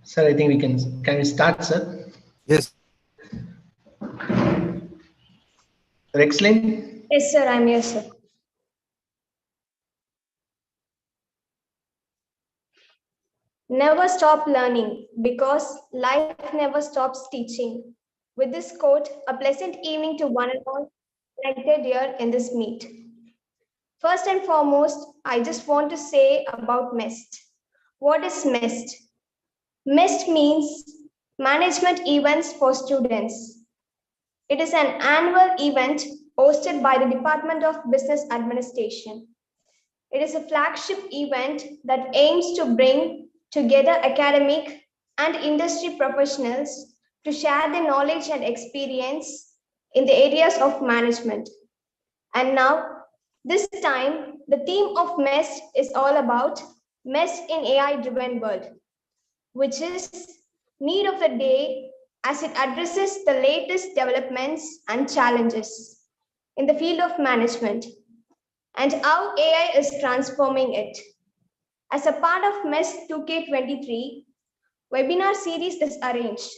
Sir, I think can we start, sir? Yes. Rexlin? Yes, sir, I'm here, sir. Never stop learning because life never stops teaching. With this quote, a pleasant evening to one and all connected here in this meet. First and foremost, I just want to say about MEST. What is MEST? MEST means Management Events for Students. It is an annual event hosted by the Department of Business Administration. It is a flagship event that aims to bring together academic and industry professionals to share their knowledge and experience in the areas of management. And now, this time, the theme of MEST is all about MEST in AI-driven world, which is need of the day as it addresses the latest developments and challenges in the field of management and how AI is transforming it. As a part of MEST 2K23, webinar series is arranged,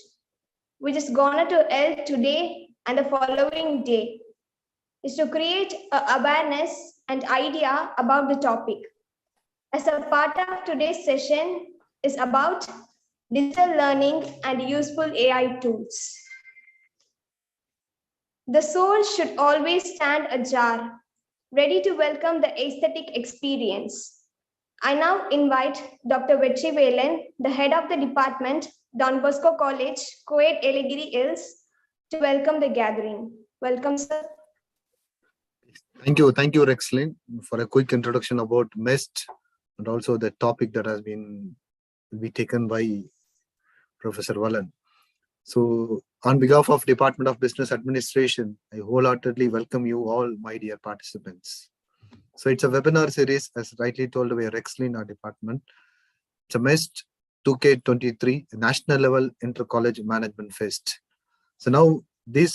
which is going to held today and the following day, is to create awareness and idea about the topic. As a part of today's session is about digital learning and useful AI tools. The soul should always stand ajar, ready to welcome the aesthetic experience. I now invite Dr. Vetrivelan, the head of the department, Don Bosco College, Kuwait Elegiri Hills, to welcome the gathering. Welcome, sir. Thank you, Rexlin, for a quick introduction about MEST and also the topic that will be taken by Professor Vallan. So, on behalf of Department of Business Administration, I wholeheartedly welcome you all, my dear participants. So, it's a webinar series, as rightly told by Rexlin, our department. It's a MEST 2K23 National Level Inter-College Management Fest. So now it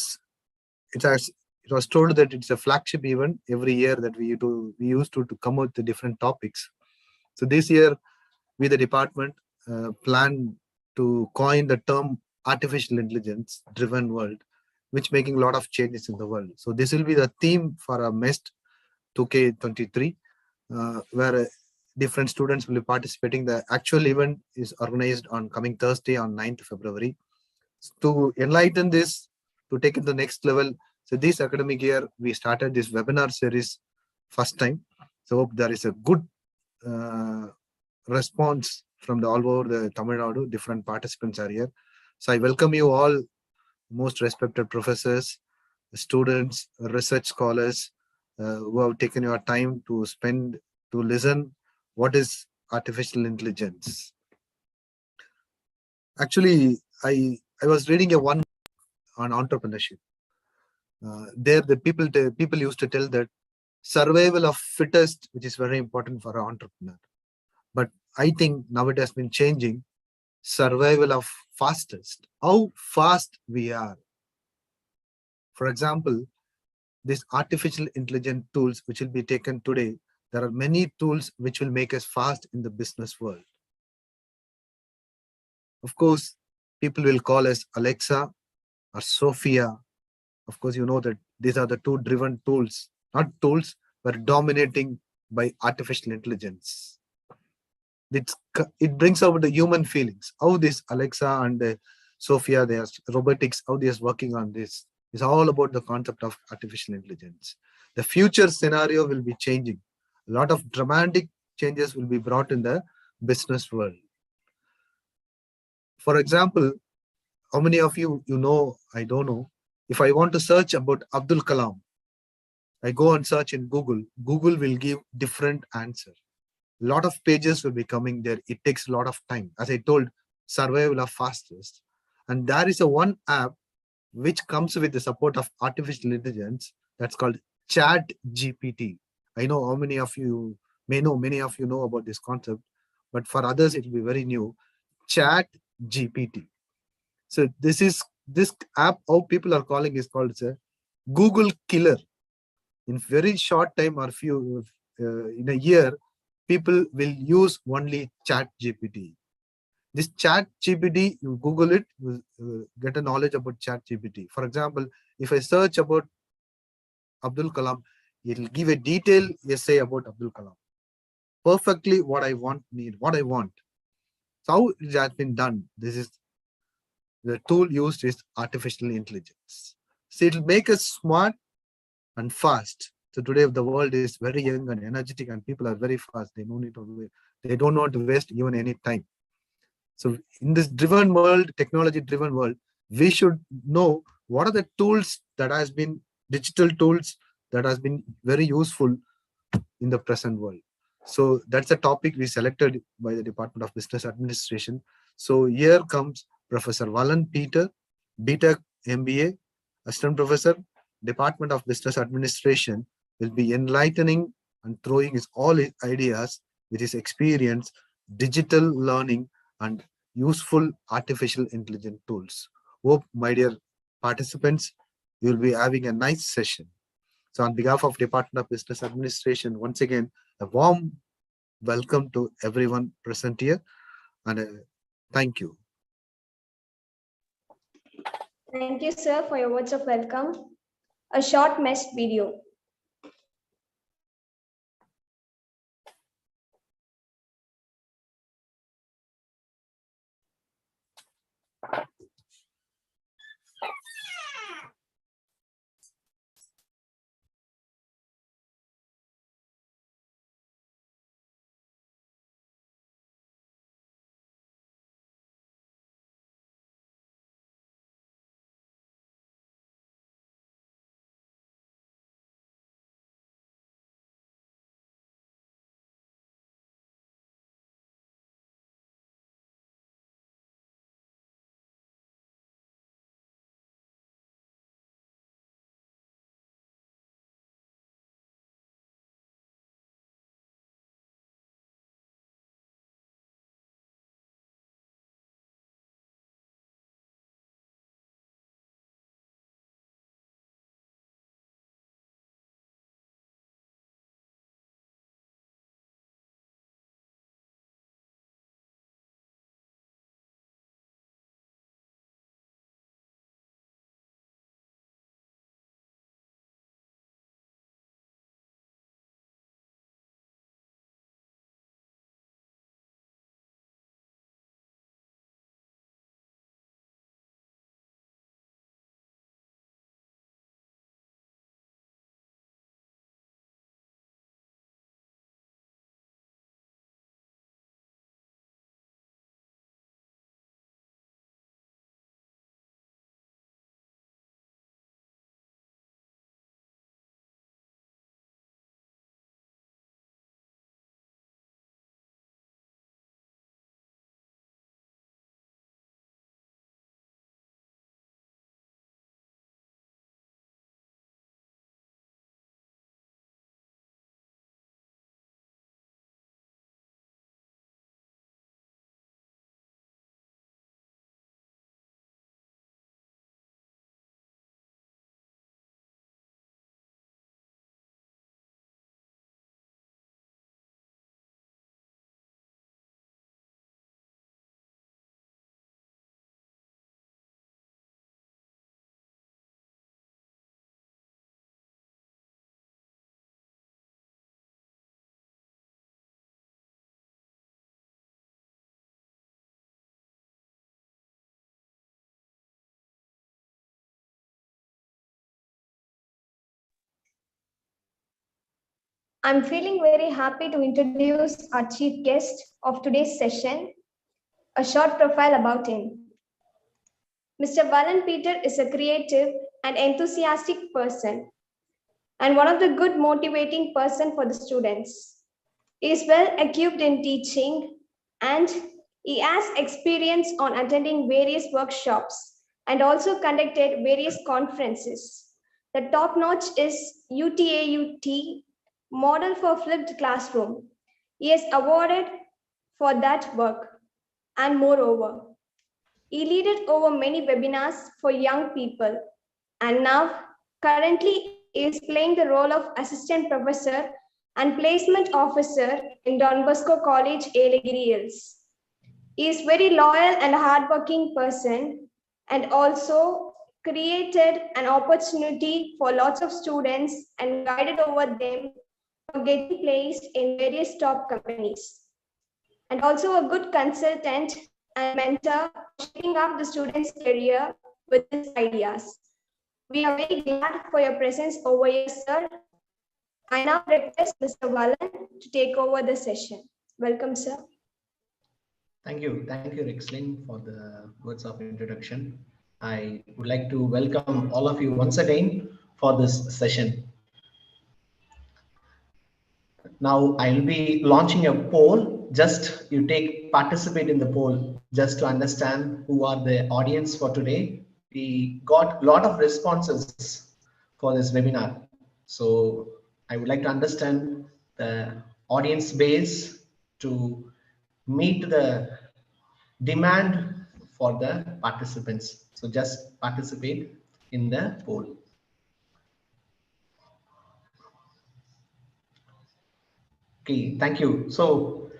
was told that it's a flagship event every year that we used to come out with different topics. So this year, we the department plan to coin the term artificial intelligence driven world, which making a lot of changes in the world. So this will be the theme for a MEST 2K23, where different students will be participating. The actual event is organized on coming Thursday on 9th February. To enlighten this, to take it to the next level, so this academic year, we started this webinar series first time. So hope there is a good response from all over the Tamil Nadu. Different participants are here. So I welcome you all, most respected professors, students, research scholars, who have taken your time to spend to listen what is artificial intelligence. Actually, I was reading one on entrepreneurship. There the people used to tell that survival of fittest, which is very important for an entrepreneur. But I think now it has been changing. Survival of fastest, how fast we are. For example, these artificial intelligence tools which will be taken today, there are many tools which will make us fast in the business world. Of course, people will call us Alexa or Sophia. Of course, you know that these are the two driven tools, not tools, but dominating by artificial intelligence. It brings out the human feelings. How this Alexa and Sophia, their robotics, how they are working on this. It's all about the concept of artificial intelligence. The future scenario will be changing. A lot of dramatic changes will be brought in the business world. For example, how many of you know, I don't know, if I want to search about Abdul Kalam, I go and search in Google. Google will give different answers. A lot of pages will be coming there. It takes a lot of time. As I told, survival of fastest. And there is one app which comes with the support of artificial intelligence that's called ChatGPT. I know how many of you know about this concept, but for others it will be very new. ChatGPT. So this app, how people are calling is called a Google killer. In very short time or in a year, people will use only ChatGPT. This chat GPT, you Google it, you get a knowledge about chat GPT. For example, if I search about Abdul Kalam, it will give a detailed essay about Abdul Kalam. Perfectly what I want. So how it has been done? This is the tool used is artificial intelligence. So it will make us smart and fast. So today the world is very young and energetic, and people are very fast. They don't want to waste even any time. So in this driven world, technology driven world, we should know what are the tools that has been digital tools that has been very useful in the present world. So that's a topic we selected by the Department of Business Administration. So here comes Professor Valan Peter, BTech MBA, Assistant Professor, Department of Business Administration, will be enlightening and throwing his all his ideas with his experience, digital learning, and useful artificial intelligence tools. Hope, my dear participants, you will be having a nice session. So on behalf of Department of Business Administration, once again, a warm welcome to everyone present here, and thank you. Thank you, sir, for your words of welcome. A short mesh video. I'm feeling very happy to introduce our chief guest of today's session. A short profile about him. Mr. Valan Peter is a creative and enthusiastic person and one of the good motivating person for the students. He is well equipped in teaching and he has experience on attending various workshops and also conducted various conferences. The top notch is UTAUT Model for Flipped Classroom. He is awarded for that work, and moreover, he led over many webinars for young people, and now currently is playing the role of assistant professor and placement officer in Don Bosco College, Yelegiri Hills. He is very loyal and hardworking person, and also created an opportunity for lots of students and guided over them for getting placed in various top companies. And also a good consultant and mentor, shaping up the student's career with his ideas. We are very glad for your presence over here, sir. I now request Mr. Wallen to take over the session. Welcome, sir. Thank you, Rexlin, for the words of introduction. I would like to welcome all of you once again for this session. Now I'll be launching a poll. Just you participate in the poll just to understand who are the audience for today. We got a lot of responses for this webinar. So I would like to understand the audience base to meet the demand for the participants. So just participate in the poll. Okay, thank you. So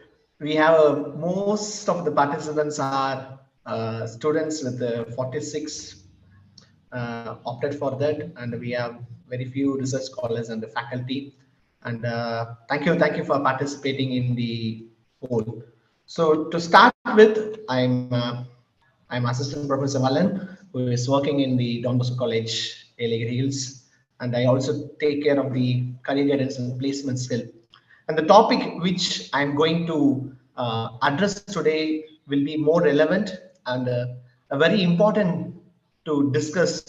we have most of the participants are students with 46 opted for that, and we have very few research scholars and the faculty. And thank you for participating in the poll. So to start with, I'm Assistant Professor Wallen, who is working in the Don Bosco College, Ailagiri Hills, and I also take care of the career guidance and placement skill. And the topic which I'm going to address today will be more relevant and very important to discuss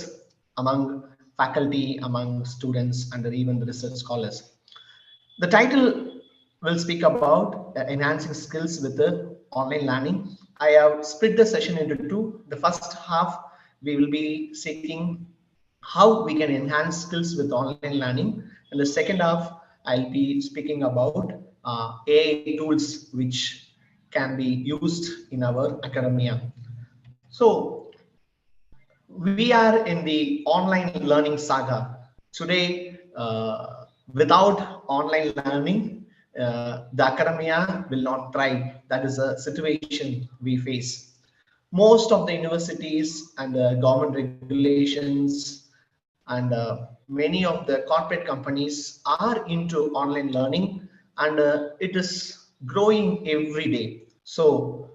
among faculty, among students, and even the research scholars. The title will speak about enhancing skills with the online learning. I have split the session into two. The first half, we will be seeking how we can enhance skills with online learning. And the second half, I'll be speaking about AI tools which can be used in our academia. So we are in the online learning saga. Today, without online learning, the academia will not thrive. That is a situation we face. Most of the universities and the government regulations and many of the corporate companies are into online learning, and it is growing every day. So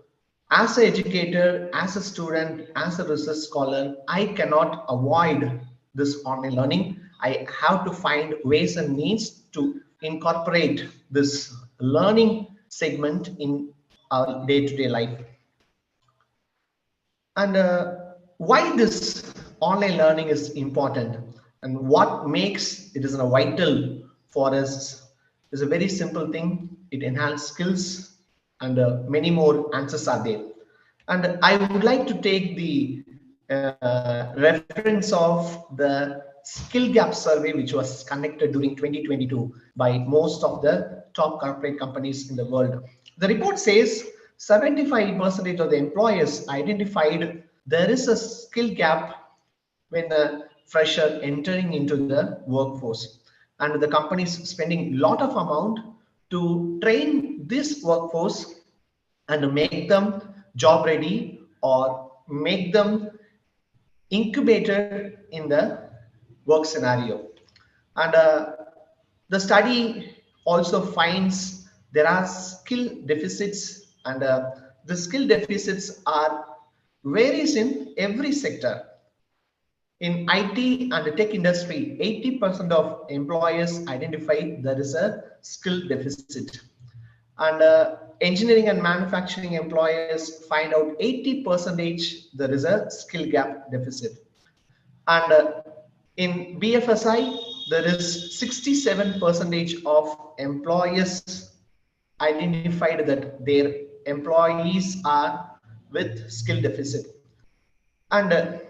as an educator, as a student, as a research scholar, I cannot avoid this online learning. I have to find ways and means to incorporate this learning segment in our day-to-day life. And why this online learning is important and what makes it is vital for us is a very simple thing. It enhances skills, and many more answers are there. And I would like to take the reference of the skill gap survey, which was conducted during 2022 by most of the top corporate companies in the world. The report says 75% of the employers identified there is a skill gap when the fresher entering into the workforce, and the companies spending a lot of amount to train this workforce and make them job ready or make them incubated in the work scenario. And the study also finds there are skill deficits, and the skill deficits are varies in every sector. In IT and the tech industry, 80% of employers identify there is a skill deficit. And engineering and manufacturing employers find out 80% there is a skill gap deficit. And in BFSI, there is 67% of employers identified that their employees are with skill deficit. And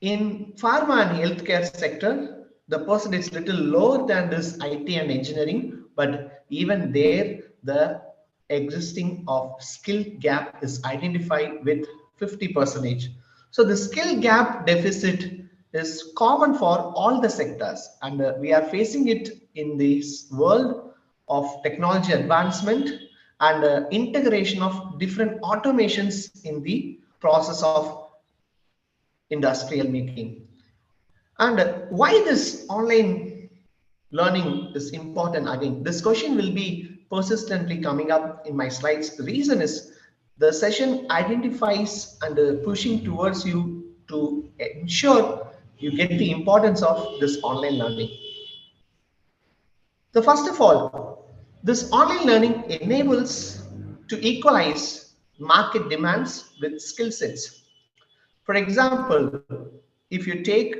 in pharma and healthcare sector, the percentage is little lower than this IT and engineering, but even there, the existing of skill gap is identified with 50%. So the skill gap deficit is common for all the sectors, and we are facing it in this world of technology advancement and integration of different automations in the process of industrial making. And why this online learning is important? Again, this question will be persistently coming up in my slides. The reason is the session identifies and pushing towards you to ensure you get the importance of this online learning. So first of all, this online learning enables to equalize market demands with skill sets. For example, if you take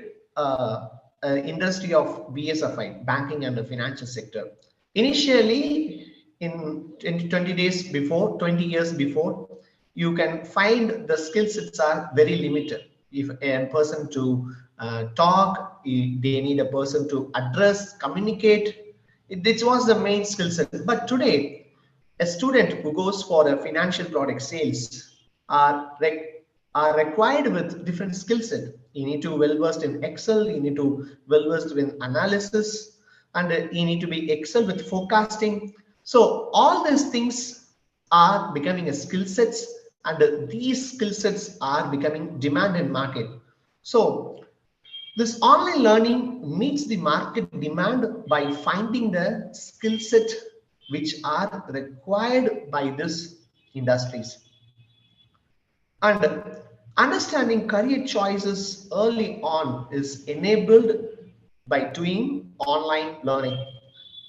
industry of BSFI, banking and the financial sector, initially in 20 days before, 20 years before, you can find the skill sets are very limited. If a person to talk, they need a person to address, communicate. This was the main skill set. But today, a student who goes for a financial product sales are required with different skill set. You need to well versed in Excel, you need to well versed in analysis, and you need to be Excel with forecasting. So all these things are becoming a skill sets, and these skill sets are becoming demand in market. So this online learning meets the market demand by finding the skill set which are required by these industries. And understanding career choices early on is enabled by doing online learning.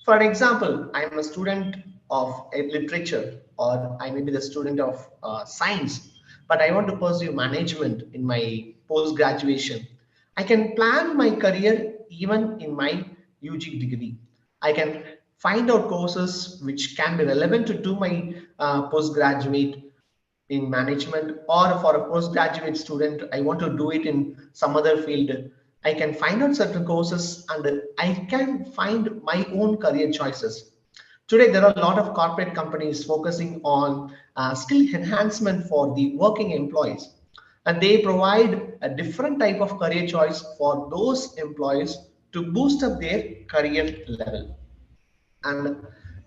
For example, I'm a student of literature, or I may be the student of science, but I want to pursue management in my post graduation. I can plan my career even in my UG degree. I can find out courses which can be relevant to do my postgraduate in management, or for a postgraduate student, I want to do it in some other field. I can find out certain courses and I can find my own career choices. Today, there are a lot of corporate companies focusing on skill enhancement for the working employees. And they provide a different type of career choice for those employees to boost up their career level. And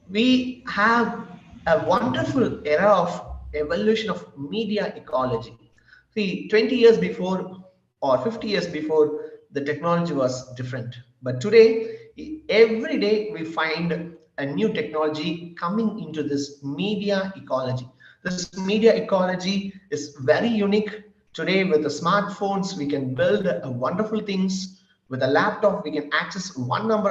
we have a wonderful era of evolution of media ecology. See, 20 years before or 50 years before, the technology was different. But today, every day we find a new technology coming into this media ecology. This media ecology is very unique. Today, with the smartphones, we can build wonderful things. With a laptop, we can access n number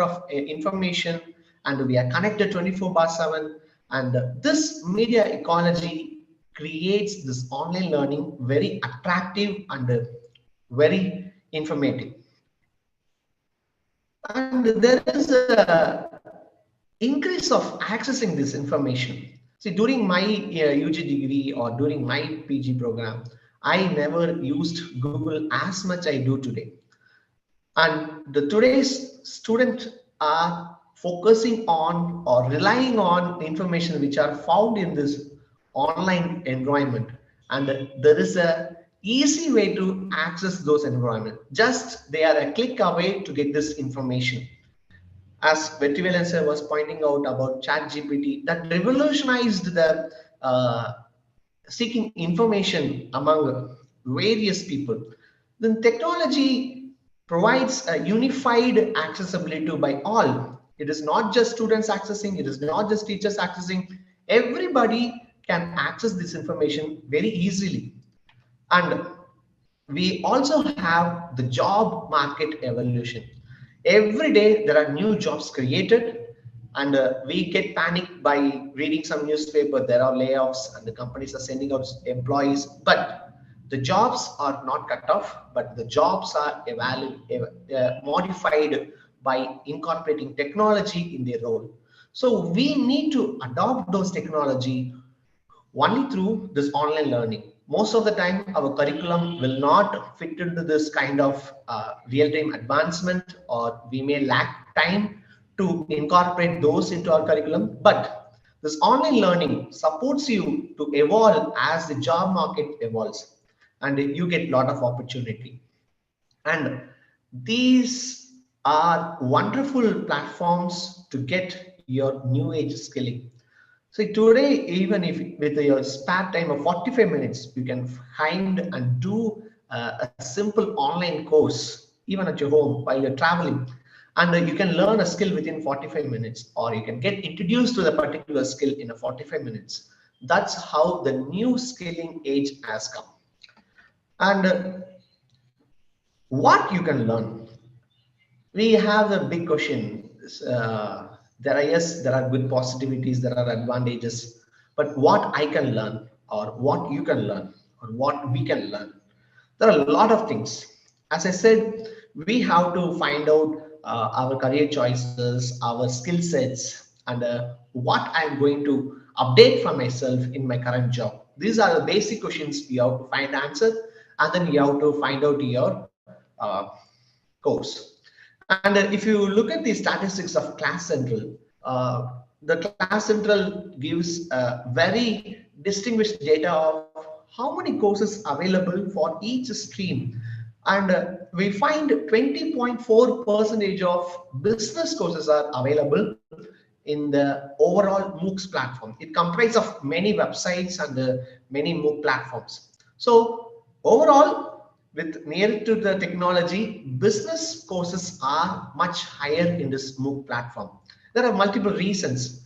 of information, and we are connected 24/7. And this media ecology creates this online learning very attractive and very informative. And there is a increase of accessing this information. See, during my UG degree or during my PG program, I never used Google as much I do today. And today's students are focusing on or relying on information which are found in this online environment. And there is a easy way to access those environments. Just they are a click away to get this information. As Vetrivelan sir was pointing out about ChatGPT, that revolutionized the seeking information among various people. Then technology provides a unified accessibility by all. It is not just students accessing, it is not just teachers accessing. Everybody can access this information very easily. And we also have the job market evolution. Every day there are new jobs created, and we get panicked by reading some newspaper. There are layoffs and the companies are sending out employees, but the jobs are not cut off, but the jobs are modified by incorporating technology in their role. So we need to adopt those technology only through this online learning. Most of the time, our curriculum will not fit into this kind of real-time advancement, or we may lack time to incorporate those into our curriculum. But this online learning supports you to evolve as the job market evolves, and you get a lot of opportunity. And these are wonderful platforms to get your new age skilling. So today, even if with your spare time of 45 minutes, you can find and do a simple online course, even at your home while you're traveling. And you can learn a skill within 45 minutes, or you can get introduced to the particular skill in a 45 minutes. That's how the new skilling age has come. And what you can learn, we have the big question. There are, yes, there are good positivities, there are advantages, but what I can learn, or what you can learn, or what we can learn, there are a lot of things. As I said, we have to find out our career choices, our skill sets, and what I'm going to update for myself in my current job. These are the basic questions you have to find answer, and then you have to find out your course. And if you look at the statistics of Class Central, the Class Central gives very distinguished data of how many courses available for each stream. And we find 20.4% of business courses are available in the overall MOOCs platform. It comprises of many websites and many MOOC platforms. So overall, with near to the technology, business courses are much higher in this MOOC platform. There are multiple reasons.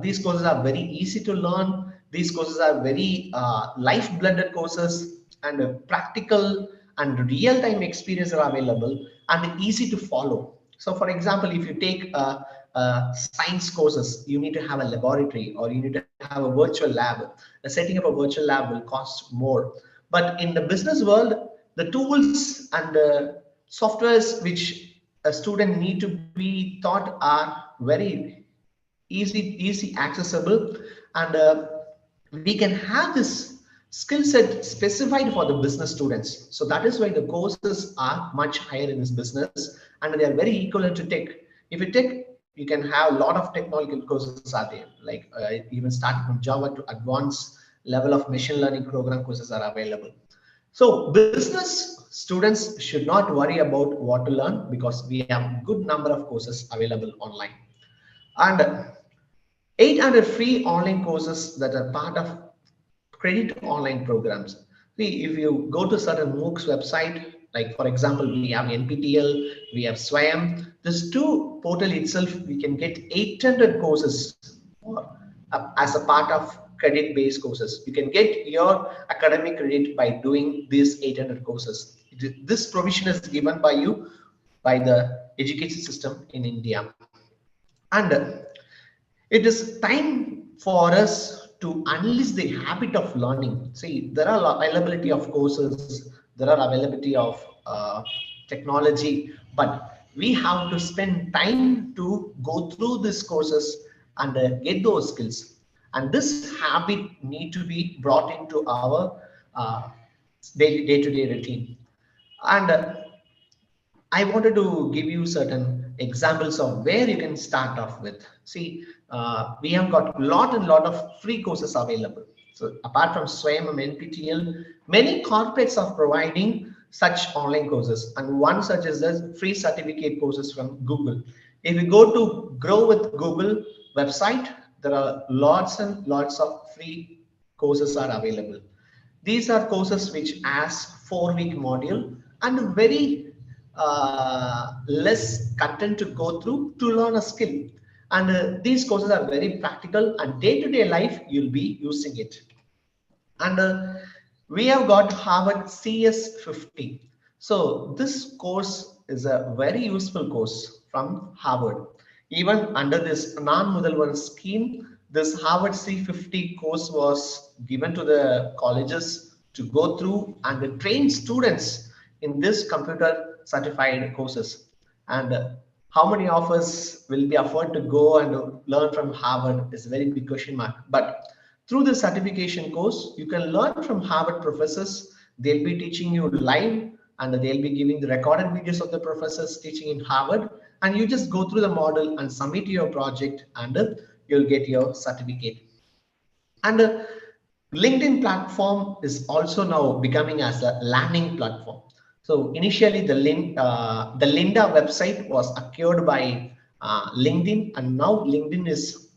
These courses are very easy to learn. These courses are very life-blended courses, and practical and real-time experience are available and easy to follow. So for example, if you take science courses, you need to have a laboratory, or you need to have a virtual lab. Setting up a virtual lab will cost more. But in the business world, the tools and the softwares which a student need to be taught are very easy accessible, and we can have this skill set specified for the business students. So that is why the courses are much higher in this business, and they are very equivalent to tech. If you take, you can have a lot of technological courses are there, like even starting from Java to advanced level of machine learning program courses are available. So business students should not worry about what to learn, because we have good number of courses available online. And 800 free online courses that are part of credit online programs. See, if you go to certain MOOCs website, like for example, we have NPTEL, we have SWAYAM. This two portal itself, we can get 800 courses as a part of credit-based courses. You can get your academic credit by doing these 800 courses. This provision is given by you by the education system in India. And it is time for us to unleash the habit of learning. See, there are availability of courses, there are availability of technology, but we have to spend time to go through these courses and get those skills. And this habit need to be brought into our day-to-day routine. And I wanted to give you certain examples of where you can start off with. See, we have got lot of free courses available. So apart from SWAYAM and NPTEL, many corporates are providing such online courses, and one such is the free certificate courses from Google. If you go to Grow with Google website, there are lots and lots of free courses are available. These are courses which ask 4-week module and very less content to go through to learn a skill. And these courses are very practical, and day-to-day life you'll be using it. And we have got Harvard CS50. So this course is a very useful course from Harvard. Even under this non-Mudalvan scheme, this Harvard C50 course was given to the colleges to go through and train students in this computer certified courses. And how many of us will be afford to go and learn from Harvard is a very big question mark. But through the certification course, you can learn from Harvard professors. They'll be teaching you live, and they'll be giving the recorded videos of the professors teaching in Harvard. And you just go through the model and submit your project, and you'll get your certificate. And LinkedIn platform is also now becoming as a learning platform. So initially the Lynda website was acquired by LinkedIn, and now LinkedIn is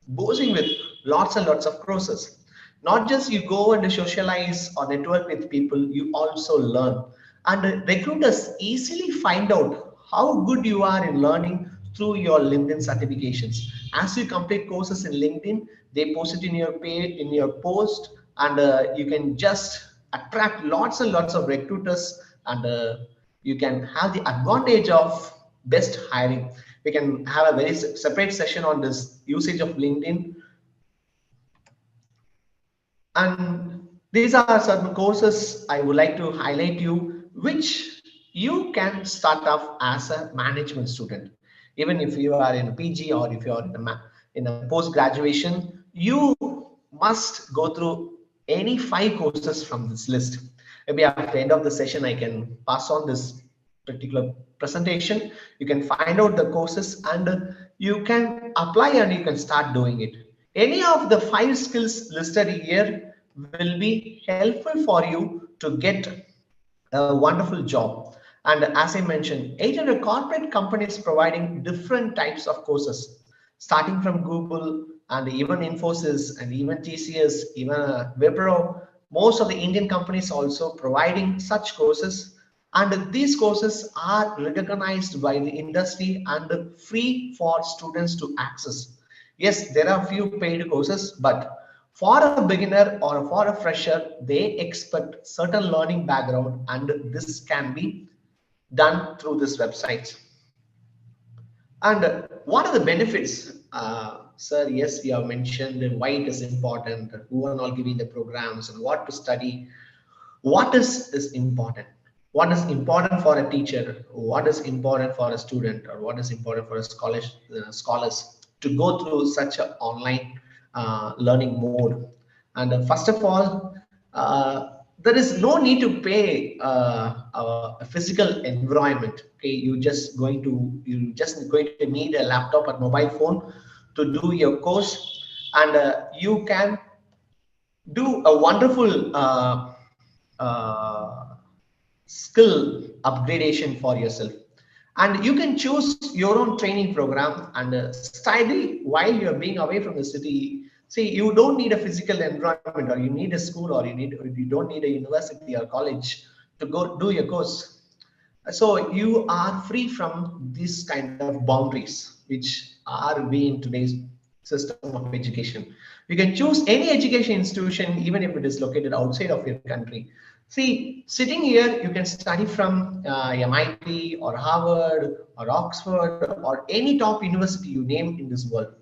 boasting with lots and lots of courses. Not just you go and socialize or network with people, you also learn. And recruiters easily find out how good you are in learning through your LinkedIn certifications. As you complete courses in LinkedIn, they post it in your page, in your post, and you can just attract lots and lots of recruiters, and you can have the advantage of best hiring. We can have a very separate session on this usage of LinkedIn. And these are certain courses I would like to highlight you, which you can start off as a management student. Even if you are in PG or if you are in a post graduation, you must go through any 5 courses from this list. Maybe at the end of the session, I can pass on this particular presentation. You can find out the courses and you can apply and you can start doing it. Any of the 5 skills listed here will be helpful for you to get a wonderful job. And as I mentioned, 800 corporate companies providing different types of courses, starting from Google and even Infosys and even TCS, even Wipro. Most of the Indian companies also providing such courses. And these courses are recognized by the industry and free for students to access. Yes, there are few paid courses, but for a beginner or for a fresher, they expect certain learning background, and this can be done through this website. And what are the benefits? Sir, yes, we have mentioned why it is important, who are all giving the programs and what to study. What is important? What is important for a teacher? What is important for a student? Or what is important for a scholars to go through such an online learning mode? And first of all, there is no need to pay a physical environment. Okay, you just going to need a laptop or mobile phone to do your course, and you can do a wonderful skill upgradation for yourself, and you can choose your own training program and study while you're being away from the city. See, you don't need a physical environment, or you need a school, or you don't need a university or college to go do your course. So you are free from these kind of boundaries which are being today's system of education. You can choose any education institution even if it is located outside of your country. See, sitting here, you can study from MIT or Harvard or Oxford or any top university you name in this world.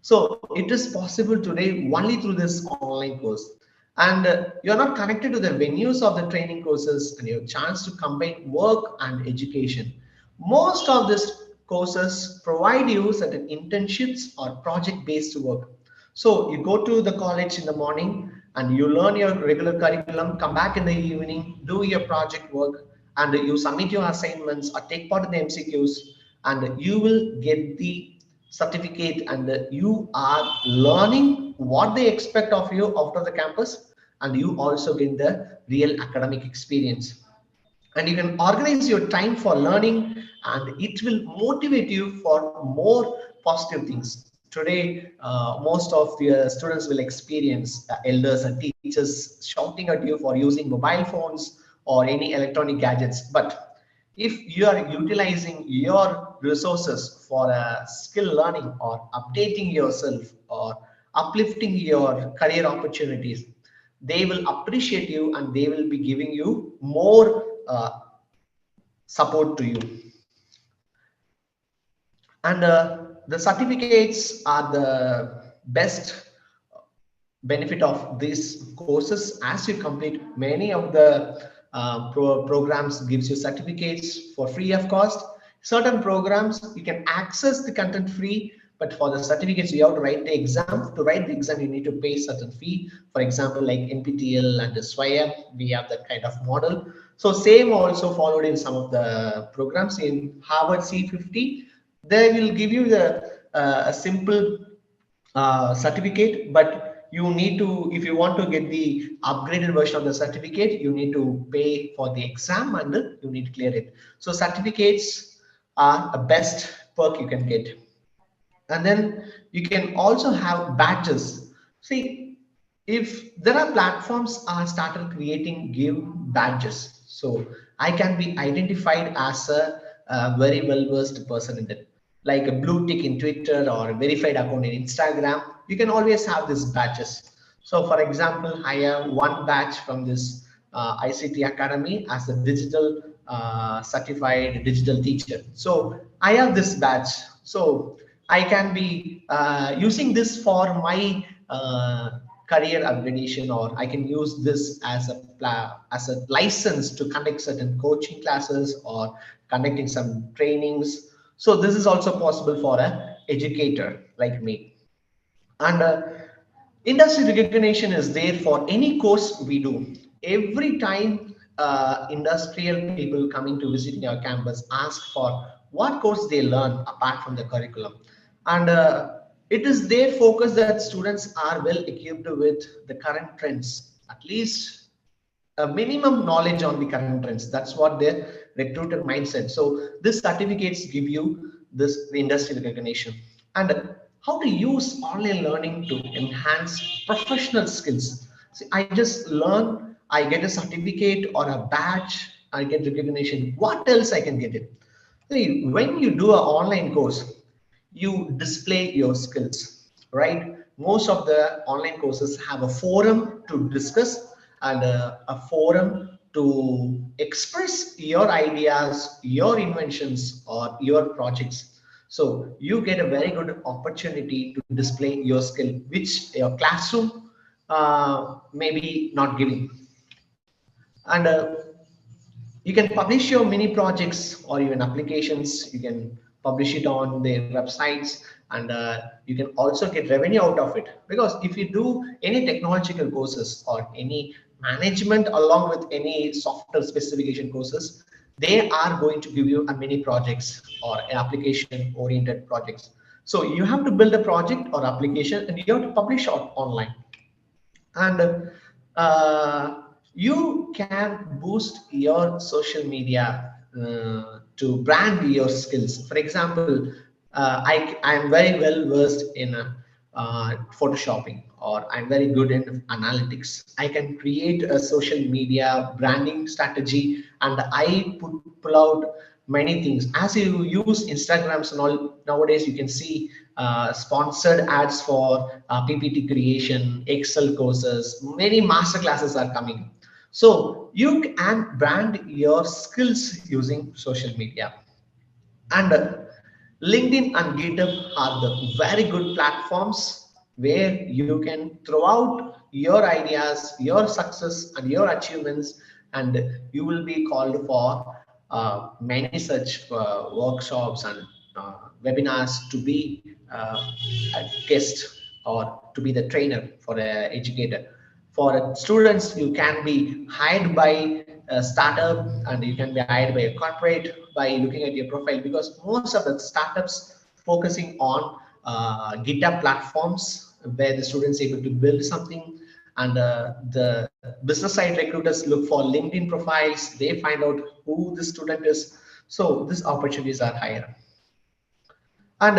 So it is possible today only through this online course. And you're not connected to the venues of the training courses, and you have a chance to combine work and education. Most of these courses provide you certain internships or project-based work. So you go to the college in the morning and you learn your regular curriculum, come back in the evening, do your project work, and you submit your assignments or take part in the MCQs, and you will get the certificate, and you are learning what they expect of you out of the campus, and you also get the real academic experience. And you can organize your time for learning, and it will motivate you for more positive things. Today, most of the students will experience elders and teachers shouting at you for using mobile phones or any electronic gadgets. But if you are utilizing your resources for skill learning or updating yourself or uplifting your career opportunities, they will appreciate you and they will be giving you more support to you. And the certificates are the best benefit of these courses. As you complete many of the programs gives you certificates for free of cost. Certain programs you can access the content free, but for the certificates you have to write the exam. To write the exam you need to pay certain fee. For example, like NPTEL and the SWAYAM, we have that kind of model. So same also followed in some of the programs. In Harvard C50, they will give you the a simple certificate, but you need to, if you want to get the upgraded version of the certificate, you need to pay for the exam and you need to clear it. So certificates are a best perk you can get. And then you can also have badges. See, if there are platforms are started creating give badges, so I can be identified as a very well versed person in it, like a blue tick in Twitter or a verified account in Instagram. You can always have these badges. So, for example, I have one badge from this ICT Academy as a digital certified digital teacher. So I have this badge. So I can be using this for my career upgradation, or I can use this as as a license to conduct certain coaching classes or conducting some trainings. So this is also possible for a educator like me. And industry recognition is there for any course we do. Every time industrial people coming to visit our campus ask for what course they learn apart from the curriculum. And it is their focus that students are well equipped with the current trends, at least a minimum knowledge on the current trends. That's what their recruiter mindset. So this certificates give you this industry recognition. And how to use online learning to enhance professional skills. See, I just learn, I get a certificate or a badge, I get recognition. What else I can get it? See, when you do an online course, you display your skills, right? Most of the online courses have a forum to discuss and a forum to express your ideas, your inventions, or your projects. So you get a very good opportunity to display your skill, which your classroom maybe not giving. And you can publish your mini projects or even applications. You can publish it on their websites, and you can also get revenue out of it, because if you do any technological courses or any management along with any software specification courses, they are going to give you a mini projects or application oriented projects. So you have to build a project or application and you have to publish out online. And you can boost your social media to brand your skills. For example, I am very well versed in photoshopping, or I'm very good in analytics. I can create a social media branding strategy, and I pull out many things. As you use Instagrams and all nowadays, you can see sponsored ads for PPT creation, Excel courses, many master classes are coming. So you can brand your skills using social media. And LinkedIn and GitHub are the very good platforms where you can throw out your ideas, your success, and your achievements, and you will be called for many such workshops and webinars to be a guest or to be the trainer for an educator. For students, you can be hired by a startup and you can be hired by a corporate by looking at your profile, because most of the startups focusing on GitHub platforms where the students able to build something, and the business side recruiters look for LinkedIn profiles. They find out who the student is. So these opportunities are higher. And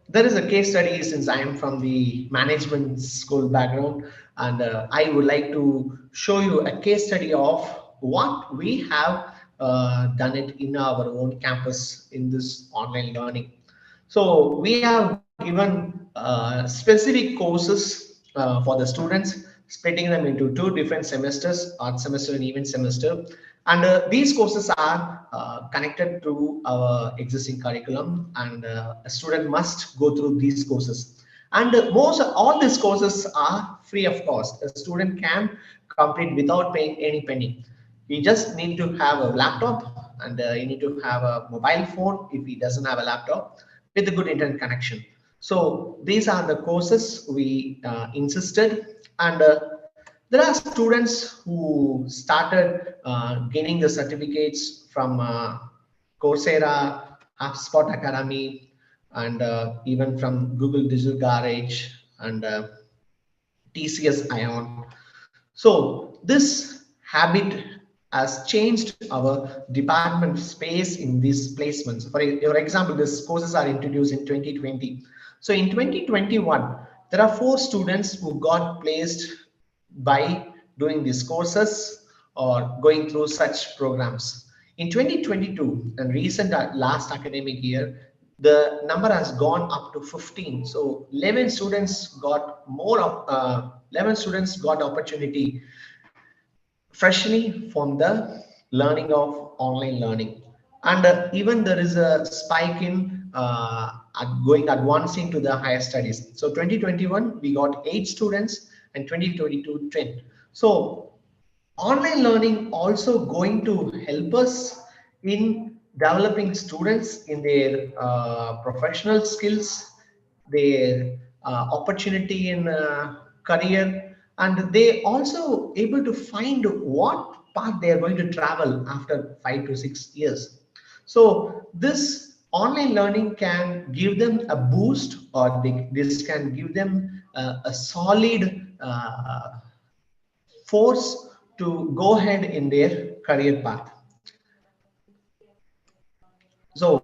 there is a case study, since I am from the management school background, and I would like to show you a case study of what we have done it in our own campus in this online learning. So we have given specific courses for the students, splitting them into 2 different semesters, art semester and event semester. And these courses are connected to our existing curriculum, and a student must go through these courses. And all these courses are free of cost. A student can complete without paying any penny. You just need to have a laptop, and you need to have a mobile phone if he doesn't have a laptop, with a good internet connection. So these are the courses we insisted. And there are students who started gaining the certificates from Coursera, HubSpot Academy, and even from Google Digital Garage and TCS Ion. So this habit has changed our department space in these placements. For example, these courses are introduced in 2020. So in 2021, there are 4 students who got placed by doing these courses or going through such programs. In 2022 and recent last academic year, the number has gone up to 15. So 11 students got 11 students got opportunity freshly from the learning of online learning. And even there is a spike in advancing to the higher studies. So 2021 we got 8 students and 2022 10. So online learning also going to help us in developing students in their professional skills, their opportunity in career, and they also able to find what path they are going to travel after 5 to 6 years. So this online learning can give them a boost, or this can give them a solid force to go ahead in their career path. So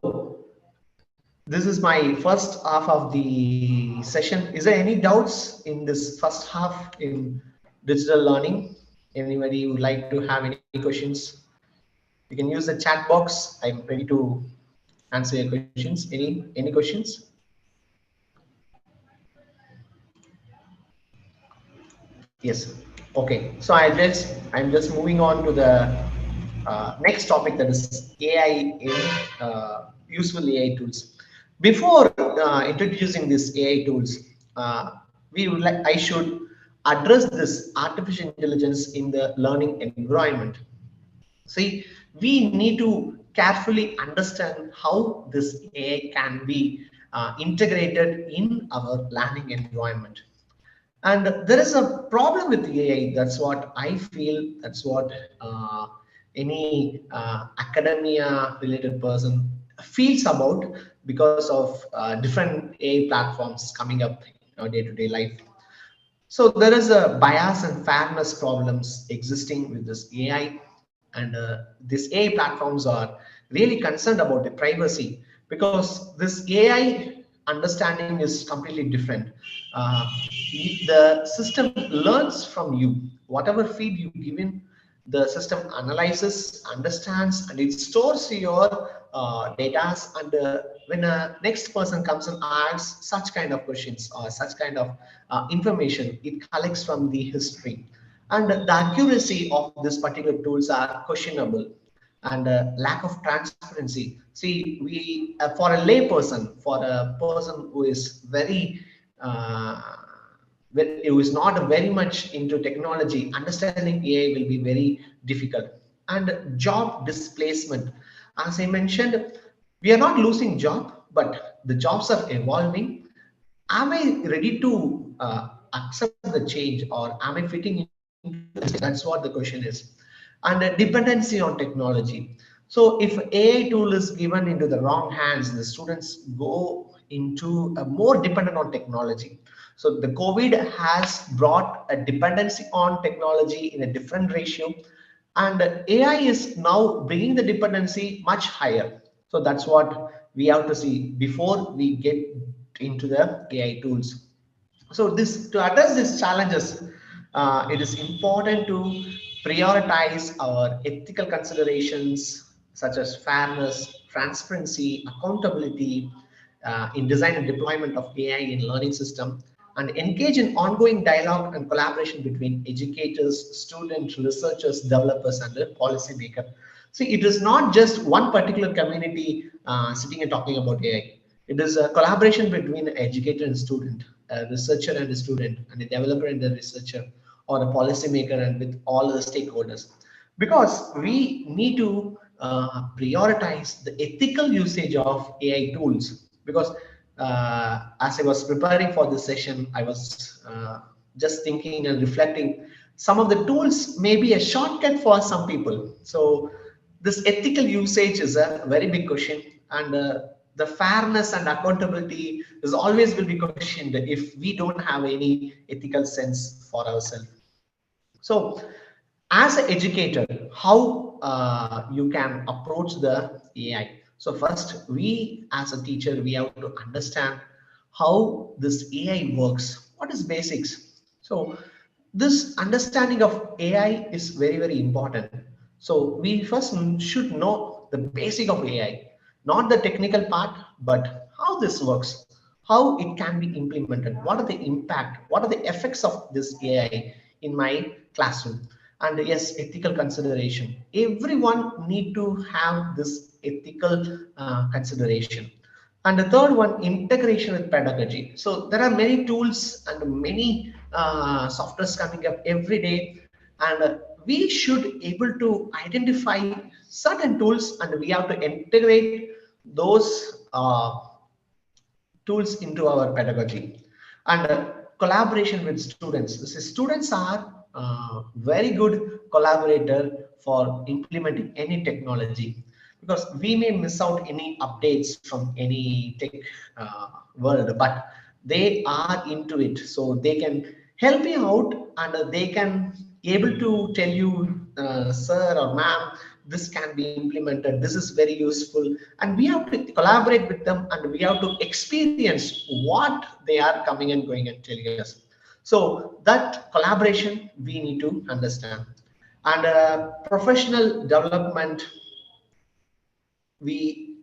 this is my first half of the session. Is there any doubts in this first half in digital learning? Anybody would like to have any questions? You can use the chat box. I'm ready to answer your questions. Any questions? Yes. Okay. So I'm just moving on to the next topic, that is AI in useful AI tools. Before introducing these AI tools, I should address this artificial intelligence in the learning environment. See, we need to carefully understand how this AI can be integrated in our learning environment. And there is a problem with AI. That's what I feel. That's what any academia related person feels about, because of different AI platforms coming up in our day-to-day life. So there is a bias and fairness problems existing with this AI, and these AI platforms are really concerned about the privacy, because this AI understanding is completely different. Uh, the system learns from you. Whatever feed you give in, the system analyzes, understands, and it stores your data. And when a next person comes and asks such kind of questions or such kind of information, it collects from the history. And the accuracy of these particular tools are questionable, and lack of transparency. See, we for a lay person, for a person who is uh, who is not very much into technology, understanding AI will be very difficult. And job displacement, as I mentioned, we are not losing job, but the jobs are evolving. Am I ready to accept the change, or am I fitting into this? That's what the question is. And the dependency on technology. So if AI tool is given into the wrong hands, the students go into a more dependent on technology. So the COVID has brought a dependency on technology in a different ratio, and AI is now bringing the dependency much higher. So that's what we have to see before we get into the AI tools. So this, to address these challenges, it is important to prioritize our ethical considerations such as fairness, transparency, accountability in design and deployment of AI in learning system, and engage in ongoing dialogue and collaboration between educators, students, researchers, developers, and the policymaker. See, it is not just one particular community sitting and talking about AI. It is a collaboration between an educator and student, a researcher and a student, and a developer and a researcher, or a policymaker and with all the stakeholders. Because we need to prioritize the ethical usage of AI tools. Because as I was preparing for this session, I was just thinking and reflecting. Some of the tools may be a shortcut for some people. So this ethical usage is a very big question, and the fairness and accountability is always will be questioned if we don't have any ethical sense for ourselves. So as an educator, how you can approach the AI? So first, we as a teacher, we have to understand how this AI works. what is basics? So this understanding of AI is very, very important. So we first should know the basic of AI, not the technical part, but how this works, how it can be implemented, what are the impact, what are the effects of this AI in my classroom. And yes, ethical consideration. Everyone need to have this ethical consideration. And the third one, integration with pedagogy. So there are many tools and many softwares coming up every day, and we should able to identify certain tools, and we have to integrate those tools into our pedagogy. And collaboration with students. So students are very good collaborator for implementing any technology, because we may miss out any updates from any tech world, but they are into it, so they can help you out, and they can able to tell you, sir or ma'am, this can be implemented, this is very useful, and we have to collaborate with them, and we have to experience what they are coming and going and telling us. So that collaboration we need to understand. And professional development, we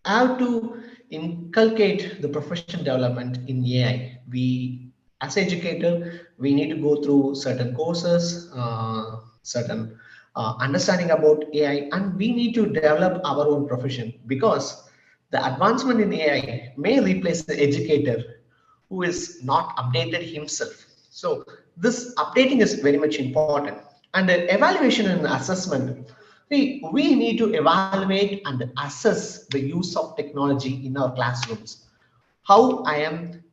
have to inculcate the professional development in AI. We, as educator, we need to go through certain courses, certain understanding about AI, and we need to develop our own profession, because the advancement in AI may replace the educator who is not updated himself. So this updating is very much important. And evaluation and assessment. We need to evaluate and assess the use of technology in our classrooms. How I am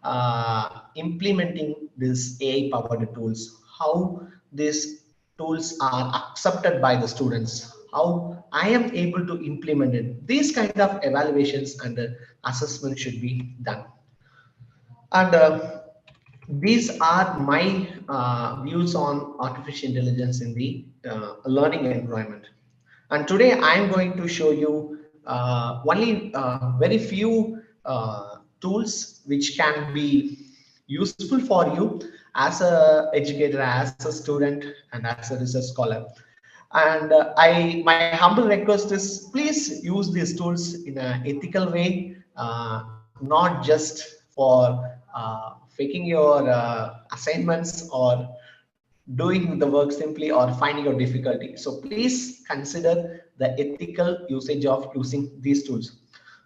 implementing these AI-powered tools, how these tools are accepted by the students, how I am able to implement it. These kind of evaluations and assessment should be done. And these are my views on artificial intelligence in the learning environment. And today I am going to show you only very few tools which can be useful for you as a educator, as a student, and as a research scholar. And my humble request is, please use these tools in an ethical way, not just for faking your assignments or doing the work simply or finding out difficulty. So please consider the ethical usage of using these tools.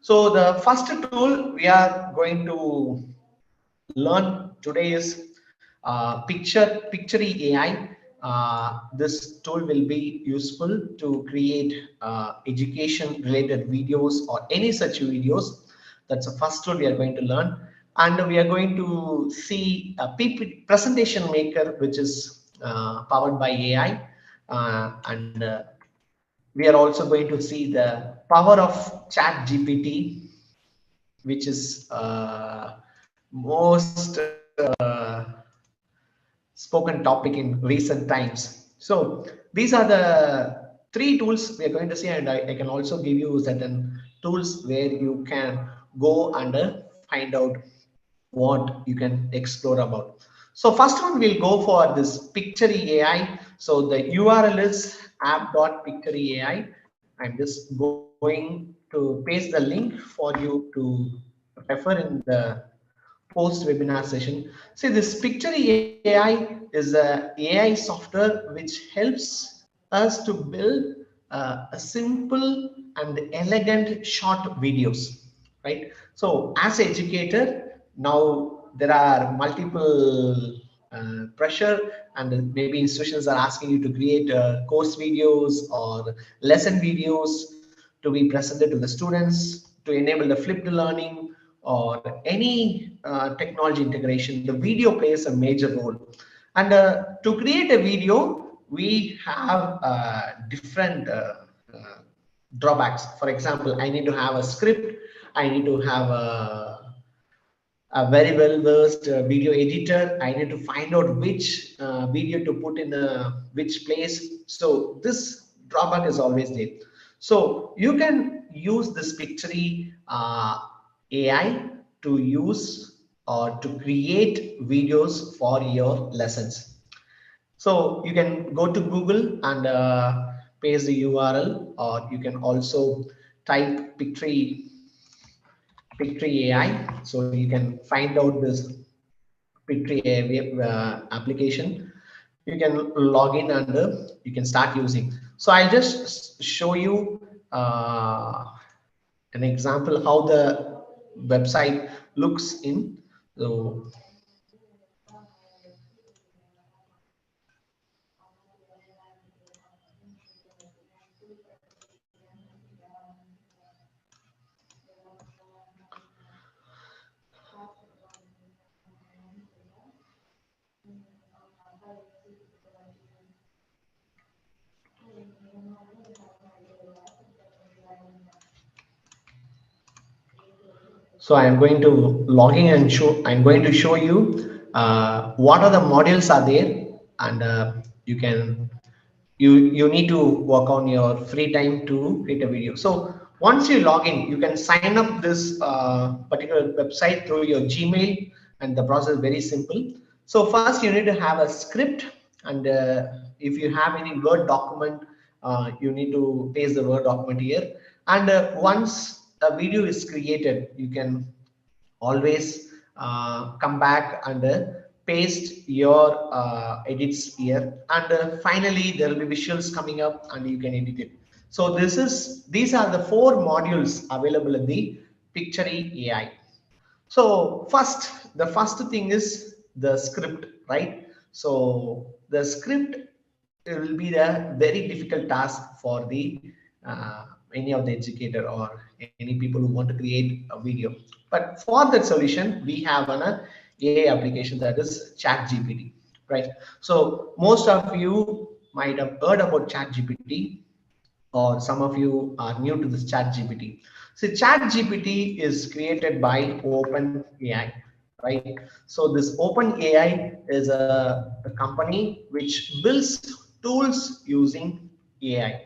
So the first tool we are going to learn today is Pictory AI. This tool will be useful to create education related videos or any such videos. That's the first tool we are going to learn. And we are going to see a PPT presentation maker, which is powered by AI. And we are also going to see the power of Chat GPT, which is most spoken topic in recent times. So these are the three tools we are going to see, and I can also give you certain tools where you can go and find out what you can explore about. So first one, we'll go for this Pictory AI. So the URL is app.pictory.ai. I'm just going to paste the link for you to refer in the post webinar session. See, this Pictory AI is a AI software which helps us to build a simple and elegant short videos, right? So as an educator, now there are multiple pressure, and maybe institutions are asking you to create course videos or lesson videos to be presented to the students to enable the flipped learning or any technology integration. The video plays a major role. And to create a video, we have different drawbacks. For example, I need to have a script, I need to have a very well versed video editor, I need to find out which video to put in which place. So this drawback is always there. So you can use this Pictory AI to use or to create videos for your lessons. So you can go to Google and paste the URL, or you can also type Pictory AI. So you can find out this Pictory AI application. You can log in and you can start using. So I'll just show you an example how the website looks in. So So I'm going to log in and I'm going to show you what are the modules are there, and you need to work on your free time to create a video. So once you log in, you can sign up this particular website through your Gmail, and the process is very simple. So first you need to have a script, and if you have any Word document, you need to paste the Word document here. And once a video is created, you can always come back and paste your edits here, and finally there will be visuals coming up and you can edit it. So these are the 4 modules available in the Pictory AI. So the first thing is the script, right? So the script will be the very difficult task for the any of the educator or any people who want to create a video. But for that solution, we have an AI application, that is ChatGPT, right? So most of you might have heard about ChatGPT, or some of you are new to this ChatGPT. So ChatGPT is created by OpenAI, right? So this OpenAI is a company which builds tools using AI.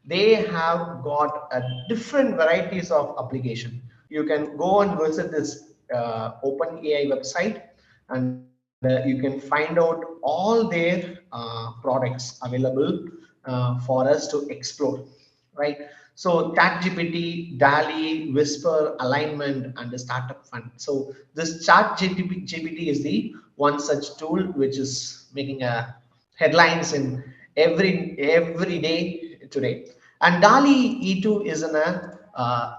They have got a different varieties of application. You can go and visit this OpenAI website, and you can find out all their products available for us to explore, right? So ChatGPT, DALI, Whisper, Alignment, and the Startup Fund. So this ChatGPT is the one such tool which is making a headlines in every day today. And DALI E2 is an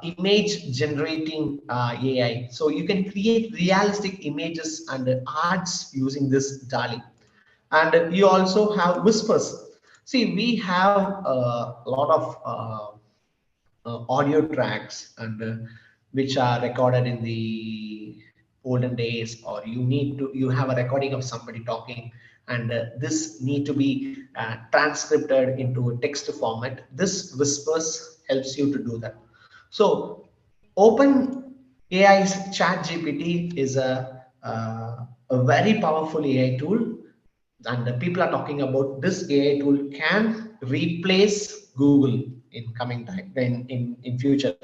image generating AI. So you can create realistic images and arts using this DALI. And you also have Whispers. See, we have a lot of audio tracks, and which are recorded in the olden days, or you have a recording of somebody talking, and this need to be transcribed into a text format. This Whispers helps you to do that. So open AI's ChatGPT is a very powerful AI tool, and the people are talking about this AI tool can replace Google in coming time, in future.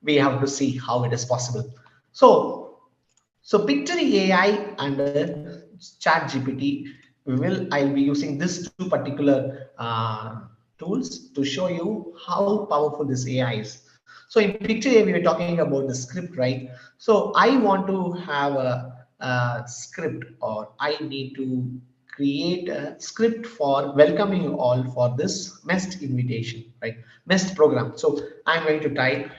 We have to see how it is possible. So Pictory AI and ChatGPT, I'll be using these 2 particular tools to show you how powerful this AI is. So in Pictory AI, we were talking about the script, right? So I want to have a script, or I need to create a script for welcoming you all for this MEST invitation, right? MEST program. So I'm going to type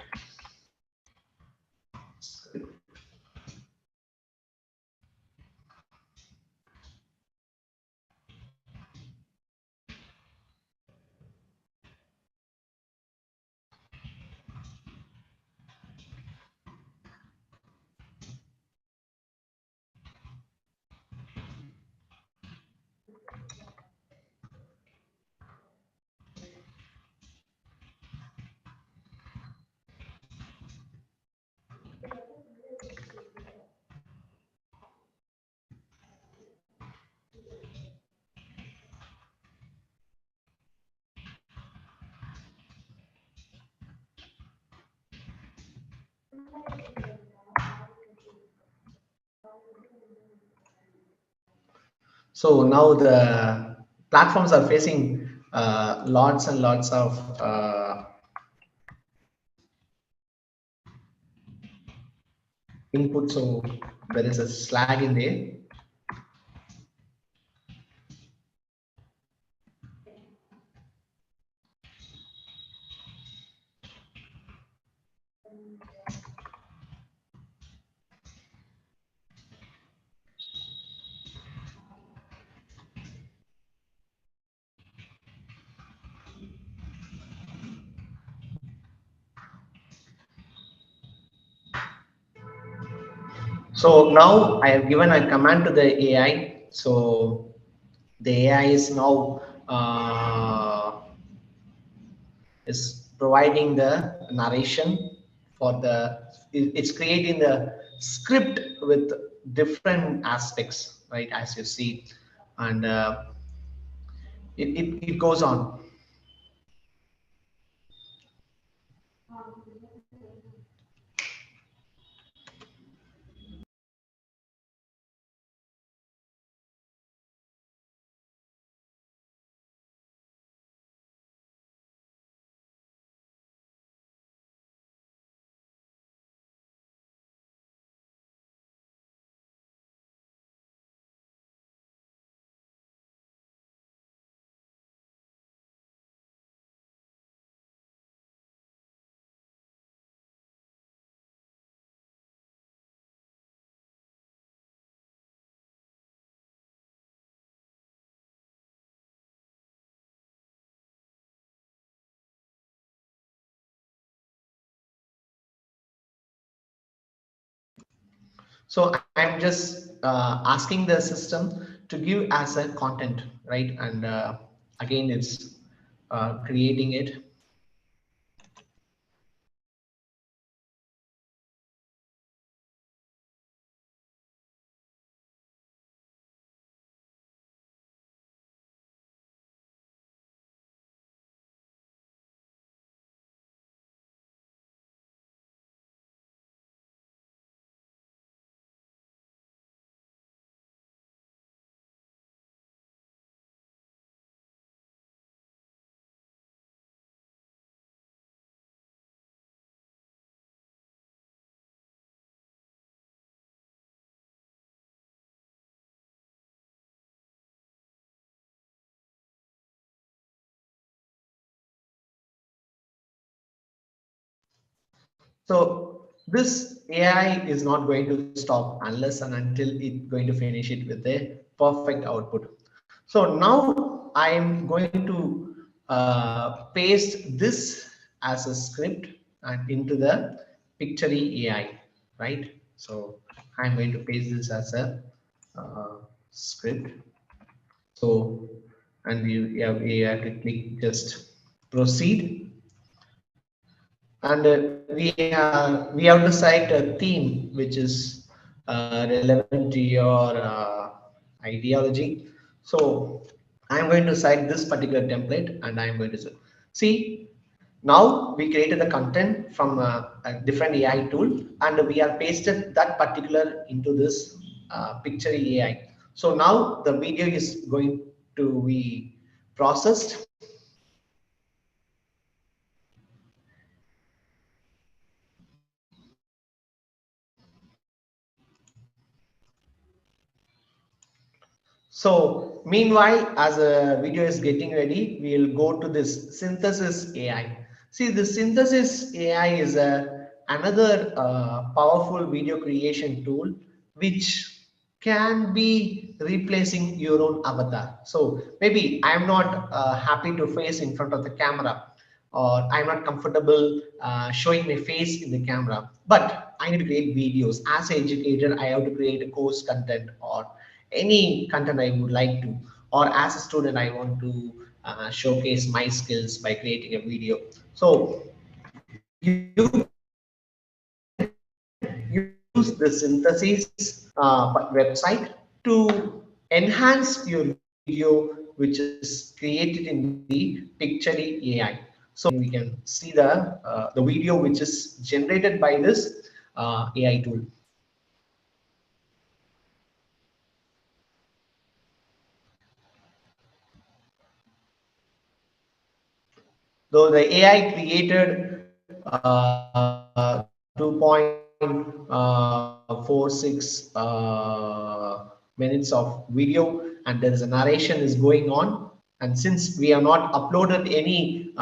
So now the platforms are facing lots and lots of input. So there is a slag in there. So now I have given a command to the AI. So the AI is now is providing the narration for the, it's creating the script with different aspects, right, as you see, and it goes on. So I'm just asking the system to give as a content, right, and again it's creating it. So this AI is not going to stop unless and until it's going to finish it with a perfect output. So now I'm going to paste this as a script and into the Pictory AI, right? So I'm going to paste this as a script. So, and we have to click just proceed, and we have to select a theme which is relevant to your ideology. So I'm going to select this particular template, and I'm going to see. Now we created the content from a different AI tool, and we have pasted that particular into this picture AI. So now the video is going to be processed. So meanwhile, as a video is getting ready, we'll go to this synthesis AI. See, the synthesis AI is another powerful video creation tool which can be replacing your own avatar. So maybe I'm not happy to face in front of the camera, or I'm not comfortable showing my face in the camera, but I need to create videos. As an educator, I have to create a course content or any content I would like to, or as a student, I want to showcase my skills by creating a video. So you use the synthesis website to enhance your video, which is created in the Pictory AI. So we can see the video which is generated by this AI tool. though the AI created 2.46 minutes of video, and there is a narration is going on. And since we have not uploaded any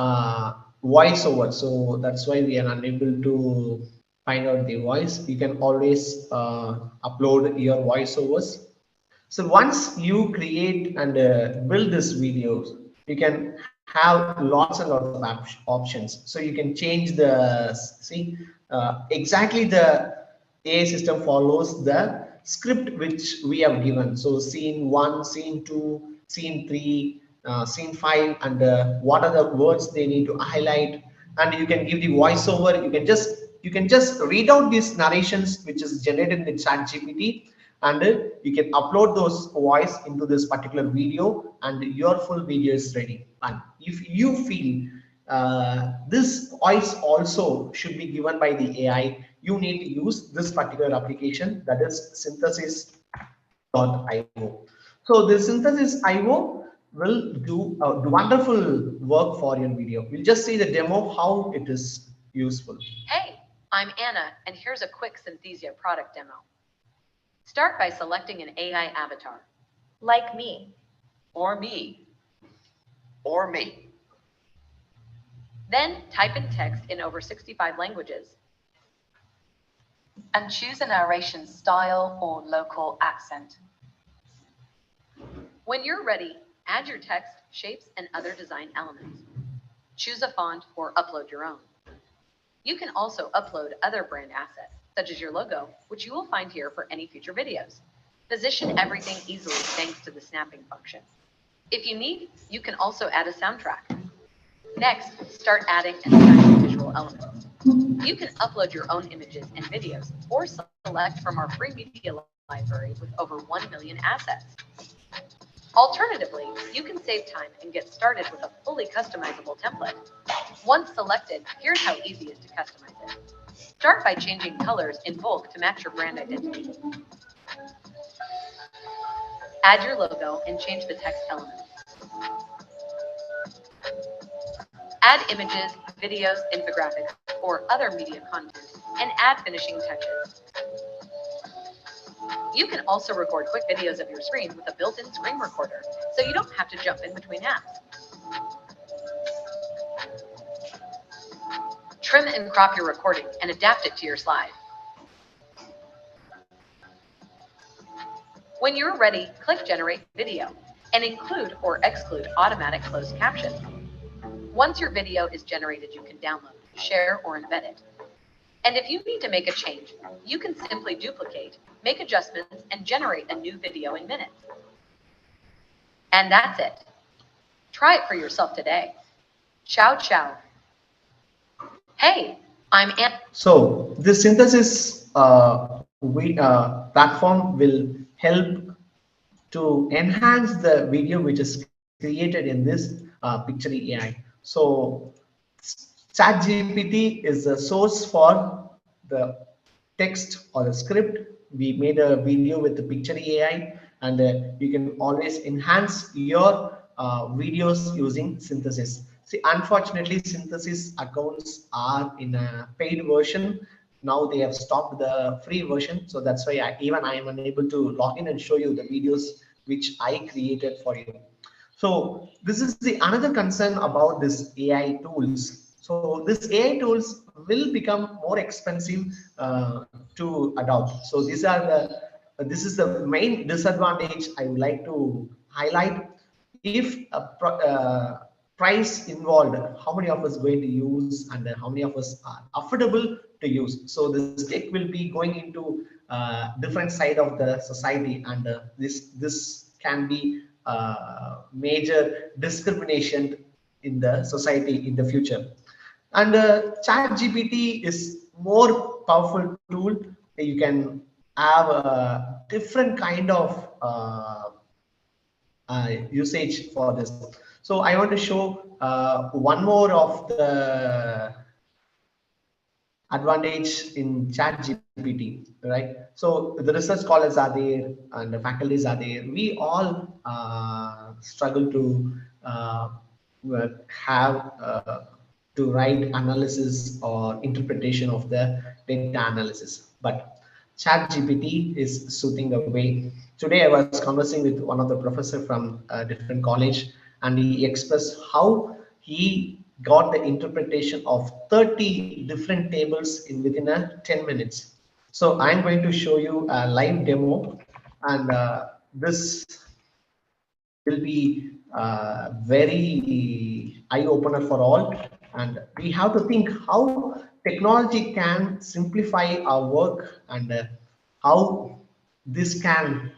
voiceover, so that's why we are unable to find out the voice. You can always upload your voiceovers. So once you create and build this videos, you can have lots and lots of options. So you can change the, see, exactly the AI system follows the script which we have given. So scene 1, scene 2, scene 3, scene 5, and what are the words they need to highlight. And you can give the voiceover. You can just read out these narrations which is generated in ChatGPT, and you can upload those voice into this particular video, and your full video is ready. And if you feel this voice also should be given by the AI, you need to use this particular application, that is synthesis.io. So the synthesis.io will do a wonderful work for your video. We'll just see the demo how it is useful. Hey, I'm Anna, and here's a quick Synthesia product demo. Start by selecting an AI avatar. Like me. Or me. Or me. Then type in text in over 65 languages. And choose a narration style or local accent. When you're ready, add your text, shapes, and other design elements. Choose a font or upload your own. You can also upload other brand assets, such as your logo, which you will find here for any future videos. Position everything easily thanks to the snapping function. If you need, you can also add a soundtrack. Next, start adding and assigning visual elements. You can upload your own images and videos, or select from our free media library with over 1 million assets. Alternatively, you can save time and get started with a fully customizable template. Once selected, here's how easy it is to customize it. Start by changing colors in bulk to match your brand identity. Add your logo and change the text elements. Add images, videos, infographics, or other media content, and add finishing touches. You can also record quick videos of your screen with a built-in screen recorder, so you don't have to jump in between apps. Trim and crop your recording and adapt it to your slide. When you're ready, click Generate Video and include or exclude automatic closed captions. Once your video is generated, you can download, share, or embed it. And if you need to make a change, you can simply duplicate, make adjustments, and generate a new video in minutes. And that's it. Try it for yourself today. Ciao, ciao. Hey, I'm Anna. So this synthesis platform will help to enhance the video which is created in this Pictory AI. So ChatGPT is the source for the text or the script. We made a video with the Pictory AI, and you can always enhance your videos using synthesis. See, unfortunately, synthesis accounts are in a paid version. Now they have stopped the free version, so that's why I am unable to log in and show you the videos which I created for you. So this is the another concern about this AI tools. So this AI tools will become more expensive to adopt. So these are this is the main disadvantage I would like to highlight. If a price involved, how many of us going to use, and how many of us are affordable to use? So this tech will be going into different side of the society, and this can be major discrimination in the society in the future. And ChatGPT is more powerful tool. You can have a different kind of usage for this. So I want to show one more of the advantage in ChatGPT, right? So the research scholars are there and the faculties are there. We all struggle to have to write analysis or interpretation of the data analysis. But ChatGPT is soothing the way. Today, I was conversing with one of the professor from a different college, and he expressed how he got the interpretation of 30 different tables in within a 10 minutes. So I'm going to show you a live demo, and this will be very eye opener for all. And we have to think how technology can simplify our work, and how this can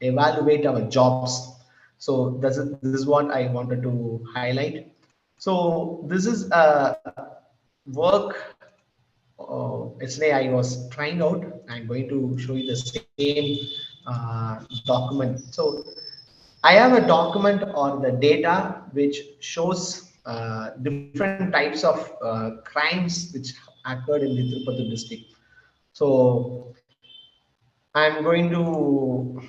evaluate our jobs. So this is what I wanted to highlight. So this is a work yesterday I was trying out. I'm going to show you the same document. So I have a document or the data which shows different types of crimes which occurred in the Tirupati district. So I'm going to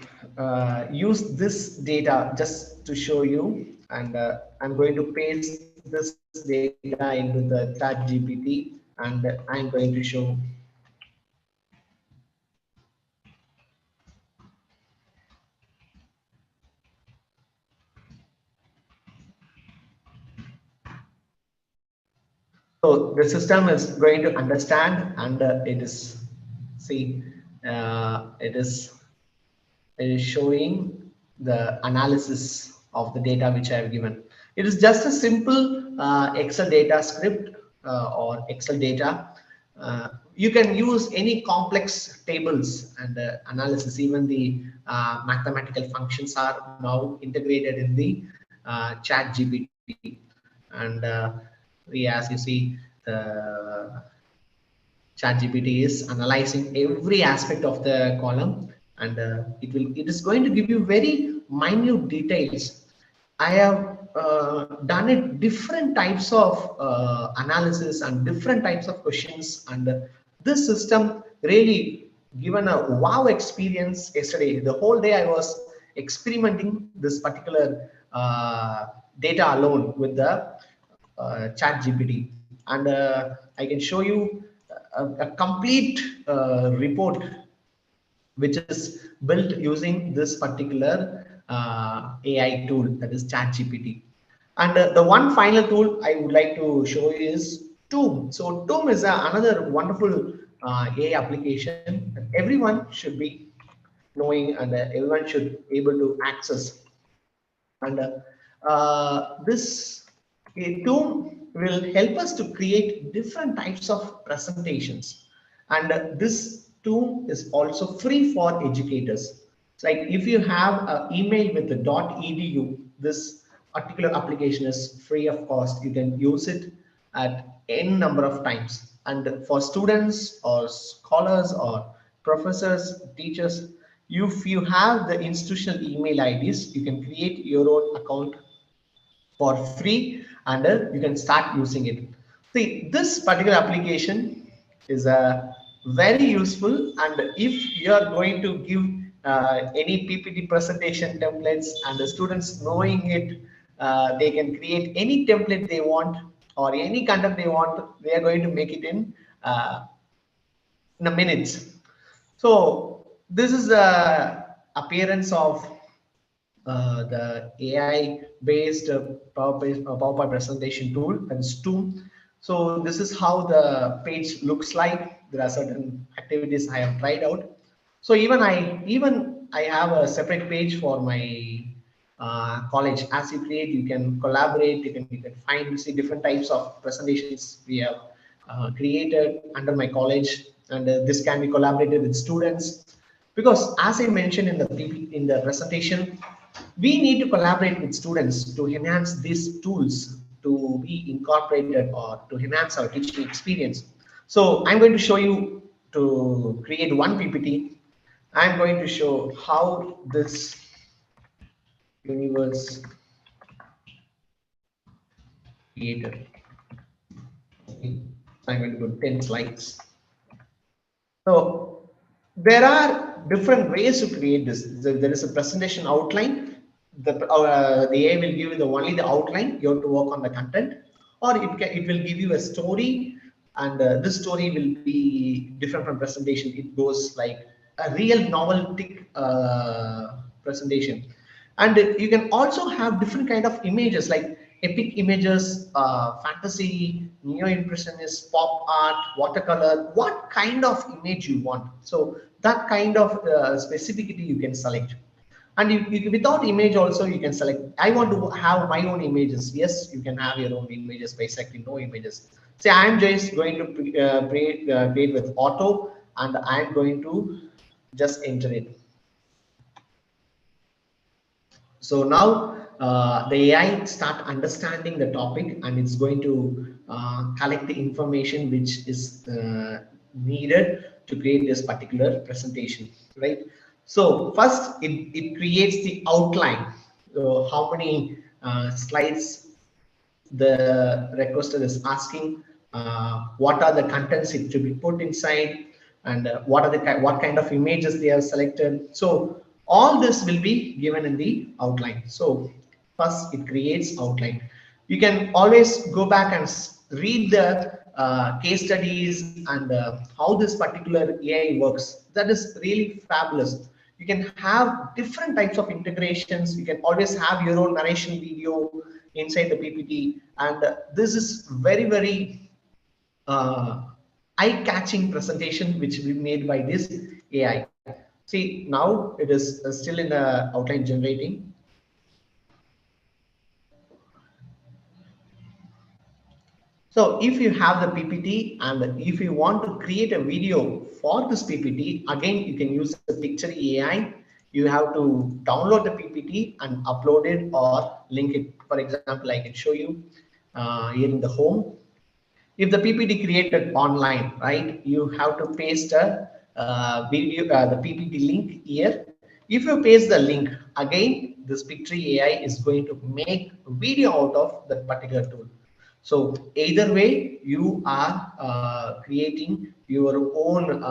use this data just to show you, and I'm going to paste this data into the ChatGPT, and I'm going to show. So the system is going to understand, and it is, see, it is showing the analysis of the data which I have given. It is just a simple Excel data script or Excel data. You can use any complex tables and analysis. Even the mathematical functions are now integrated in the ChatGPT. And as you see, the ChatGPT is analyzing every aspect of the column, and it is going to give you very minute details. I have done it different types of analysis and different types of questions, and this system really given a wow experience yesterday. The whole day I was experimenting this particular data alone with the ChatGPT, and I can show you a complete report which is built using this particular AI tool, that is ChatGPT. And the one final tool I would like to show you is Toom. So Toom is another wonderful AI application that everyone should be knowing, and everyone should be able to access. And this tool will help us to create different types of presentations, and this tool is also free for educators. It's like if you have an email with the .edu, this particular application is free of cost. You can use it at n number of times, and for students or scholars or professors, teachers, if you have the institutional email IDs, you can create your own account for free, and you can start using it. See, this particular application is very useful, and if you are going to give any PPT presentation templates, and the students knowing it, they can create any template they want or any content they want. They are going to make it in a minute. So this is the appearance of the AI-based PowerPoint presentation tool, and Toom. So this is how the page looks like. There are certain activities I have tried out. So even I have a separate page for my college. As you create, you can collaborate. You can find, see different types of presentations we have created under my college, and this can be collaborated with students. Because as I mentioned in the presentation, we need to collaborate with students to enhance these tools to be incorporated or to enhance our teaching experience. So I'm going to show you to create one PPT. I'm going to show how this universe created. Okay. I'm going to go 10 slides. So there are different ways to create this. There is a presentation outline. The AI will give you only the outline. You have to work on the content. or it will give you a story, and this story will be different from presentation. It goes like a real novelty presentation. And you can also have different kind of images like epic images, fantasy, neo-impressionist, pop art, watercolor, what kind of image you want. So that kind of specificity you can select. And without image also you can select, I want to have my own images. Yes, you can have your own images by selecting no images. Say I'm just going to create with auto, and I'm going to just enter it. So now the AI start understanding the topic, and it's going to collect the information which is needed to create this particular presentation, right? So first it creates the outline. So how many slides the requester is asking, what are the contents it to be put inside, and what kind of images they have selected. So all this will be given in the outline. So first it creates outline. You can always go back and read the case studies and how this particular AI works. That is really fabulous. You can have different types of integrations. You can always have your own narration video inside the PPT, and this is very eye-catching presentation which we made by this AI. See, now it is still in the outline generating. So if you have the PPT and if you want to create a video for this PPT, again, you can use the Pictory AI. You have to download the PPT and upload it or link it. For example, I can show you here in the home. If the PPT created online, right, you have to paste a video, the PPT link here. If you paste the link, again, this Pictory AI is going to make a video out of that particular tool. So either way, you are creating your own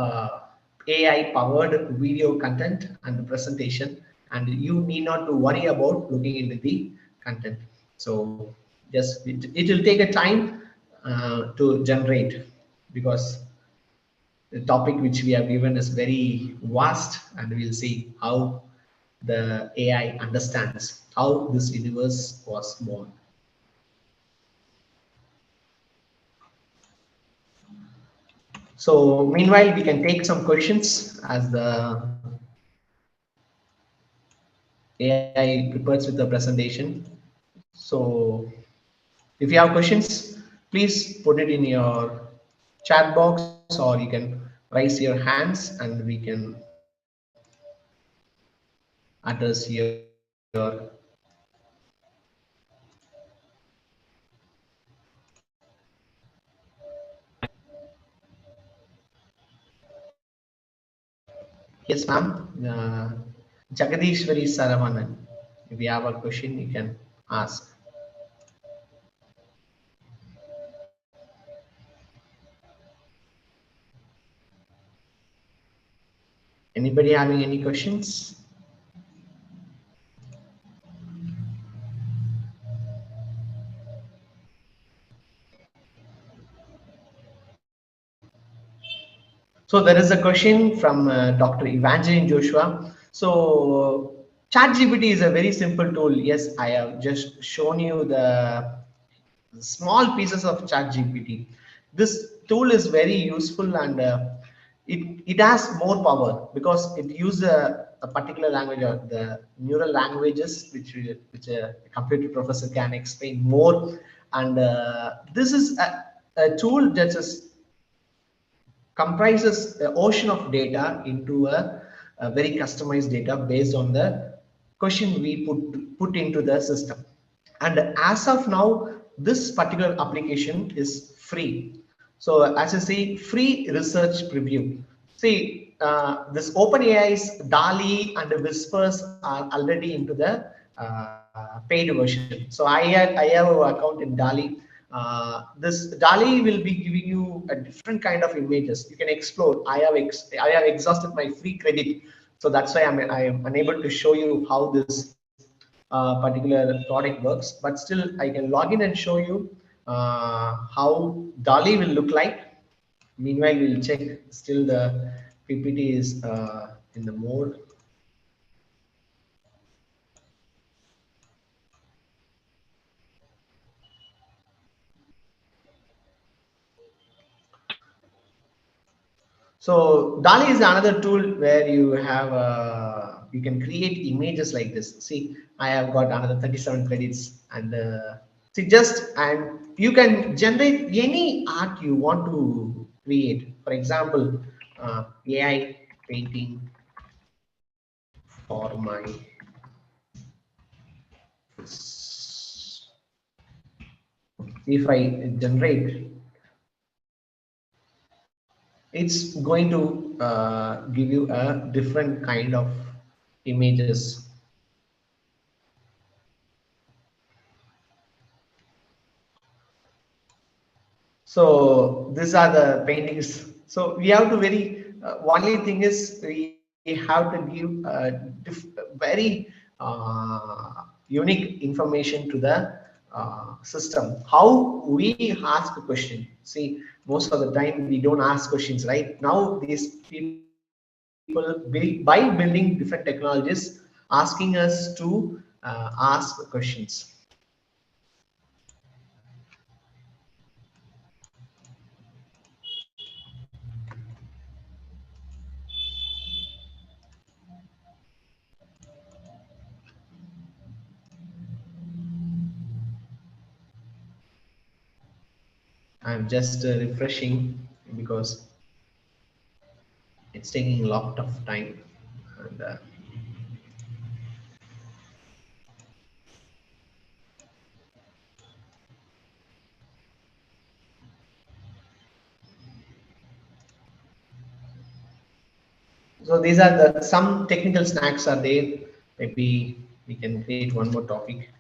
AI powered video content and presentation, and you need not to worry about looking into the content. So just it will take a time to generate, because the topic which we have given is very vast, and we'll see how the AI understands how this universe was born. So meanwhile, we can take some questions as the AI prepares with the presentation. So if you have questions, please put it in your chat box, or you can raise your hands and we can address your yes, ma'am. Jagadishwari Saravanan. If you have a question, you can ask. Anybody having any questions? So there is a question from Dr. Evangeline Joshua. So ChatGPT is a very simple tool. Yes, I have just shown you the small pieces of ChatGPT. This tool is very useful, and it has more power because it uses a particular language, or the neural languages, which a computer professor can explain more. And this is a tool that is comprises an ocean of data into a very customized data based on the question we put into the system. And as of now, this particular application is free. So as you see, free research preview. See, this OpenAI's DALL-E and Whispers are already into the paid version. So I have an account in DALL-E. This DALL-E will be giving you a different kind of images. You can explore. I have exhausted my free credit, so that's why I am unable to show you how this particular product works. But still, I can log in and show you how DALL-E will look like. Meanwhile, we'll check still the PPT is in the mode. So DALL-E is another tool where you have you can create images like this. See, I have got another 37 credits, and see and you can generate any art you want to create. For example, AI painting for my if I generate, it's going to give you a different kind of images. So these are the paintings. So we have to only thing is we have to give very unique information to the system. How we ask a question. See, most of the time we don't ask questions, right? Now these people by building different technologies, asking us to ask questions. I'm just refreshing because it's taking a lot of time. And so these are the some technical snacks are there. Maybe we can create one more topic.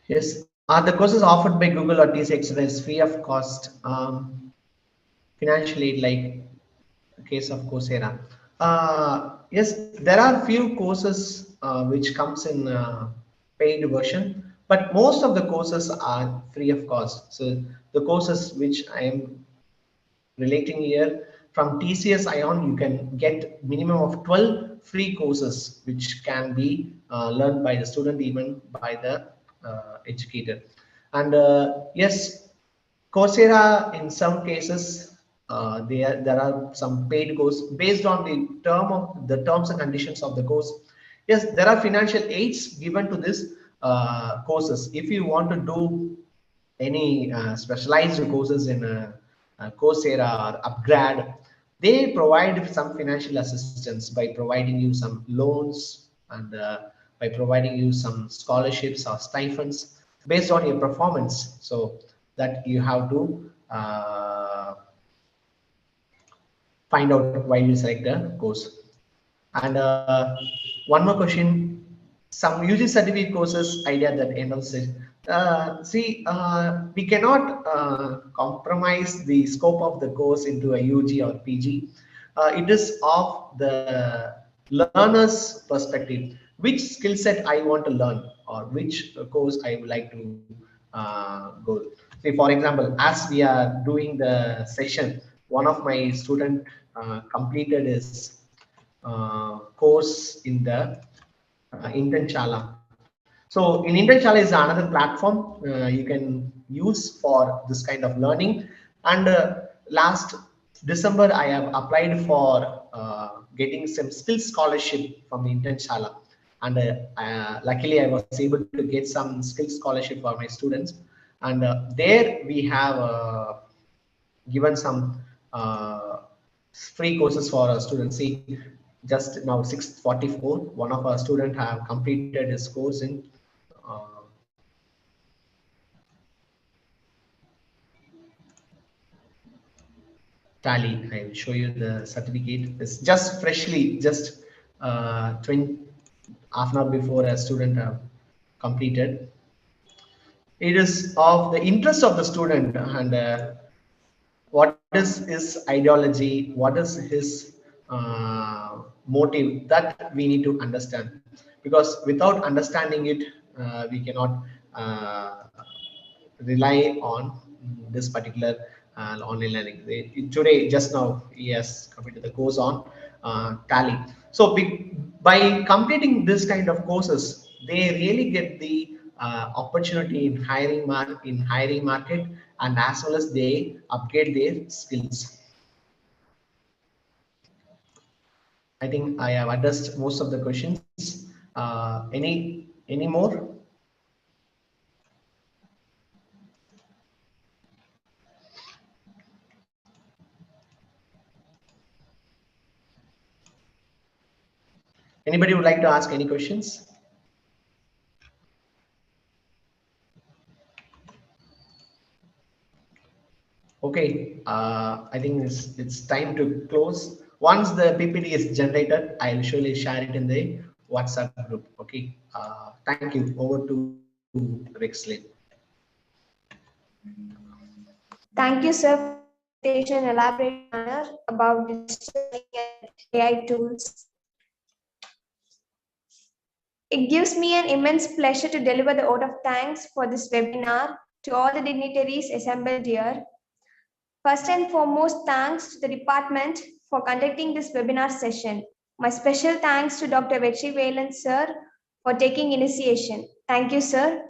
Yes, are the courses offered by Google or TCX free of cost? Financial aid, like case of Coursera. Yes, there are few courses which comes in paid version, but most of the courses are free of cost. So the courses which I am relating here from TCS Ion, you can get minimum of 12 free courses which can be learned by the student, even by the educator. And yes, Coursera in some cases there are some paid course based on the terms and conditions of the course. Yes, there are financial aids given to this courses. If you want to do any specialized courses in Coursera or Upgrad, they provide some financial assistance by providing you some loans and by providing you some scholarships or stipends based on your performance. So that you have to find out why you select the course. And one more question, some UG certificate courses idea that ends it. We cannot compromise the scope of the course into a UG or PG. It is of the learner's perspective. Which skill set I want to learn, or which course I would like to go. Say, for example, as we are doing the session, one of my student completed his course in the Intenshala. So in Intenshala is another platform you can use for this kind of learning. And last December, I have applied for getting some skills scholarship from the Intenshala. And luckily, I was able to get some skills scholarship for my students. And there we have given some free courses for our students. See, just now 6:44, one of our students have completed his course in Tally. I will show you the certificate. It's just freshly, just 20 half an hour before a student completed. It is of the interest of the student and what is his ideology, what is his motive, that we need to understand, because without understanding it, we cannot rely on this particular online learning. Today, just now, he has completed the course on Tally. So by completing this kind of courses, they really get the opportunity in hiring market, and as well as they upgrade their skills. I think I have addressed most of the questions. Any more? Anybody would like to ask any questions? Okay, I think it's time to close. Once the PPT is generated, I'll surely share it in the WhatsApp group. Okay, thank you. Over to Rexlin. Thank you, sir, for the presentation in elaborate manner about digital learning and AI tools. It gives me an immense pleasure to deliver the vote of thanks for this webinar to all the dignitaries assembled here. First and foremost, thanks to the department for conducting this webinar session. My special thanks to Dr. Vetrivelan sir for taking initiation. Thank you, sir.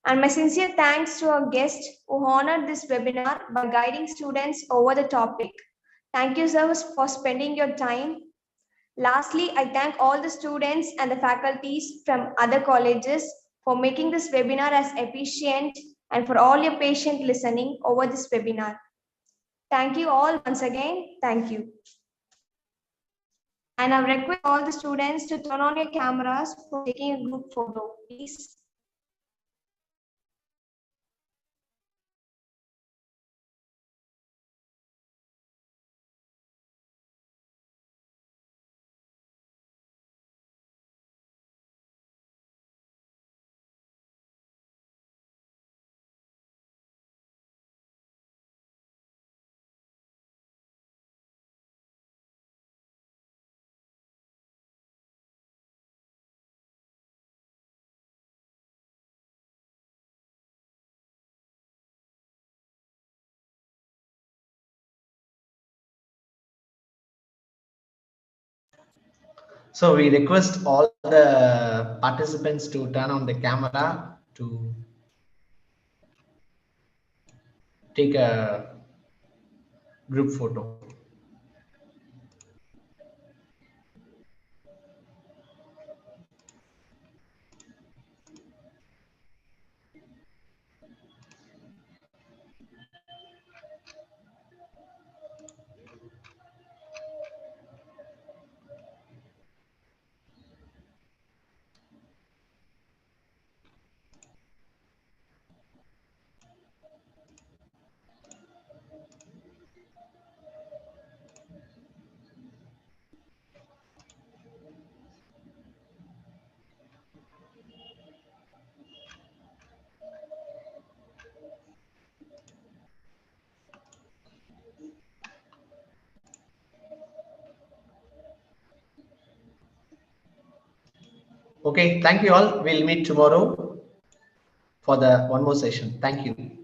And my sincere thanks to our guest who honored this webinar by guiding students over the topic. Thank you, sir, for spending your time. Lastly, I thank all the students and the faculties from other colleges for making this webinar as efficient and for all your patient listening over this webinar. Thank you all once again. Thank you. And I request all the students to turn on your cameras for taking a group photo, please. So we request all the participants to turn on the camera to take a group photo. Okay, thank you all. We'll meet tomorrow for the one more session. Thank you.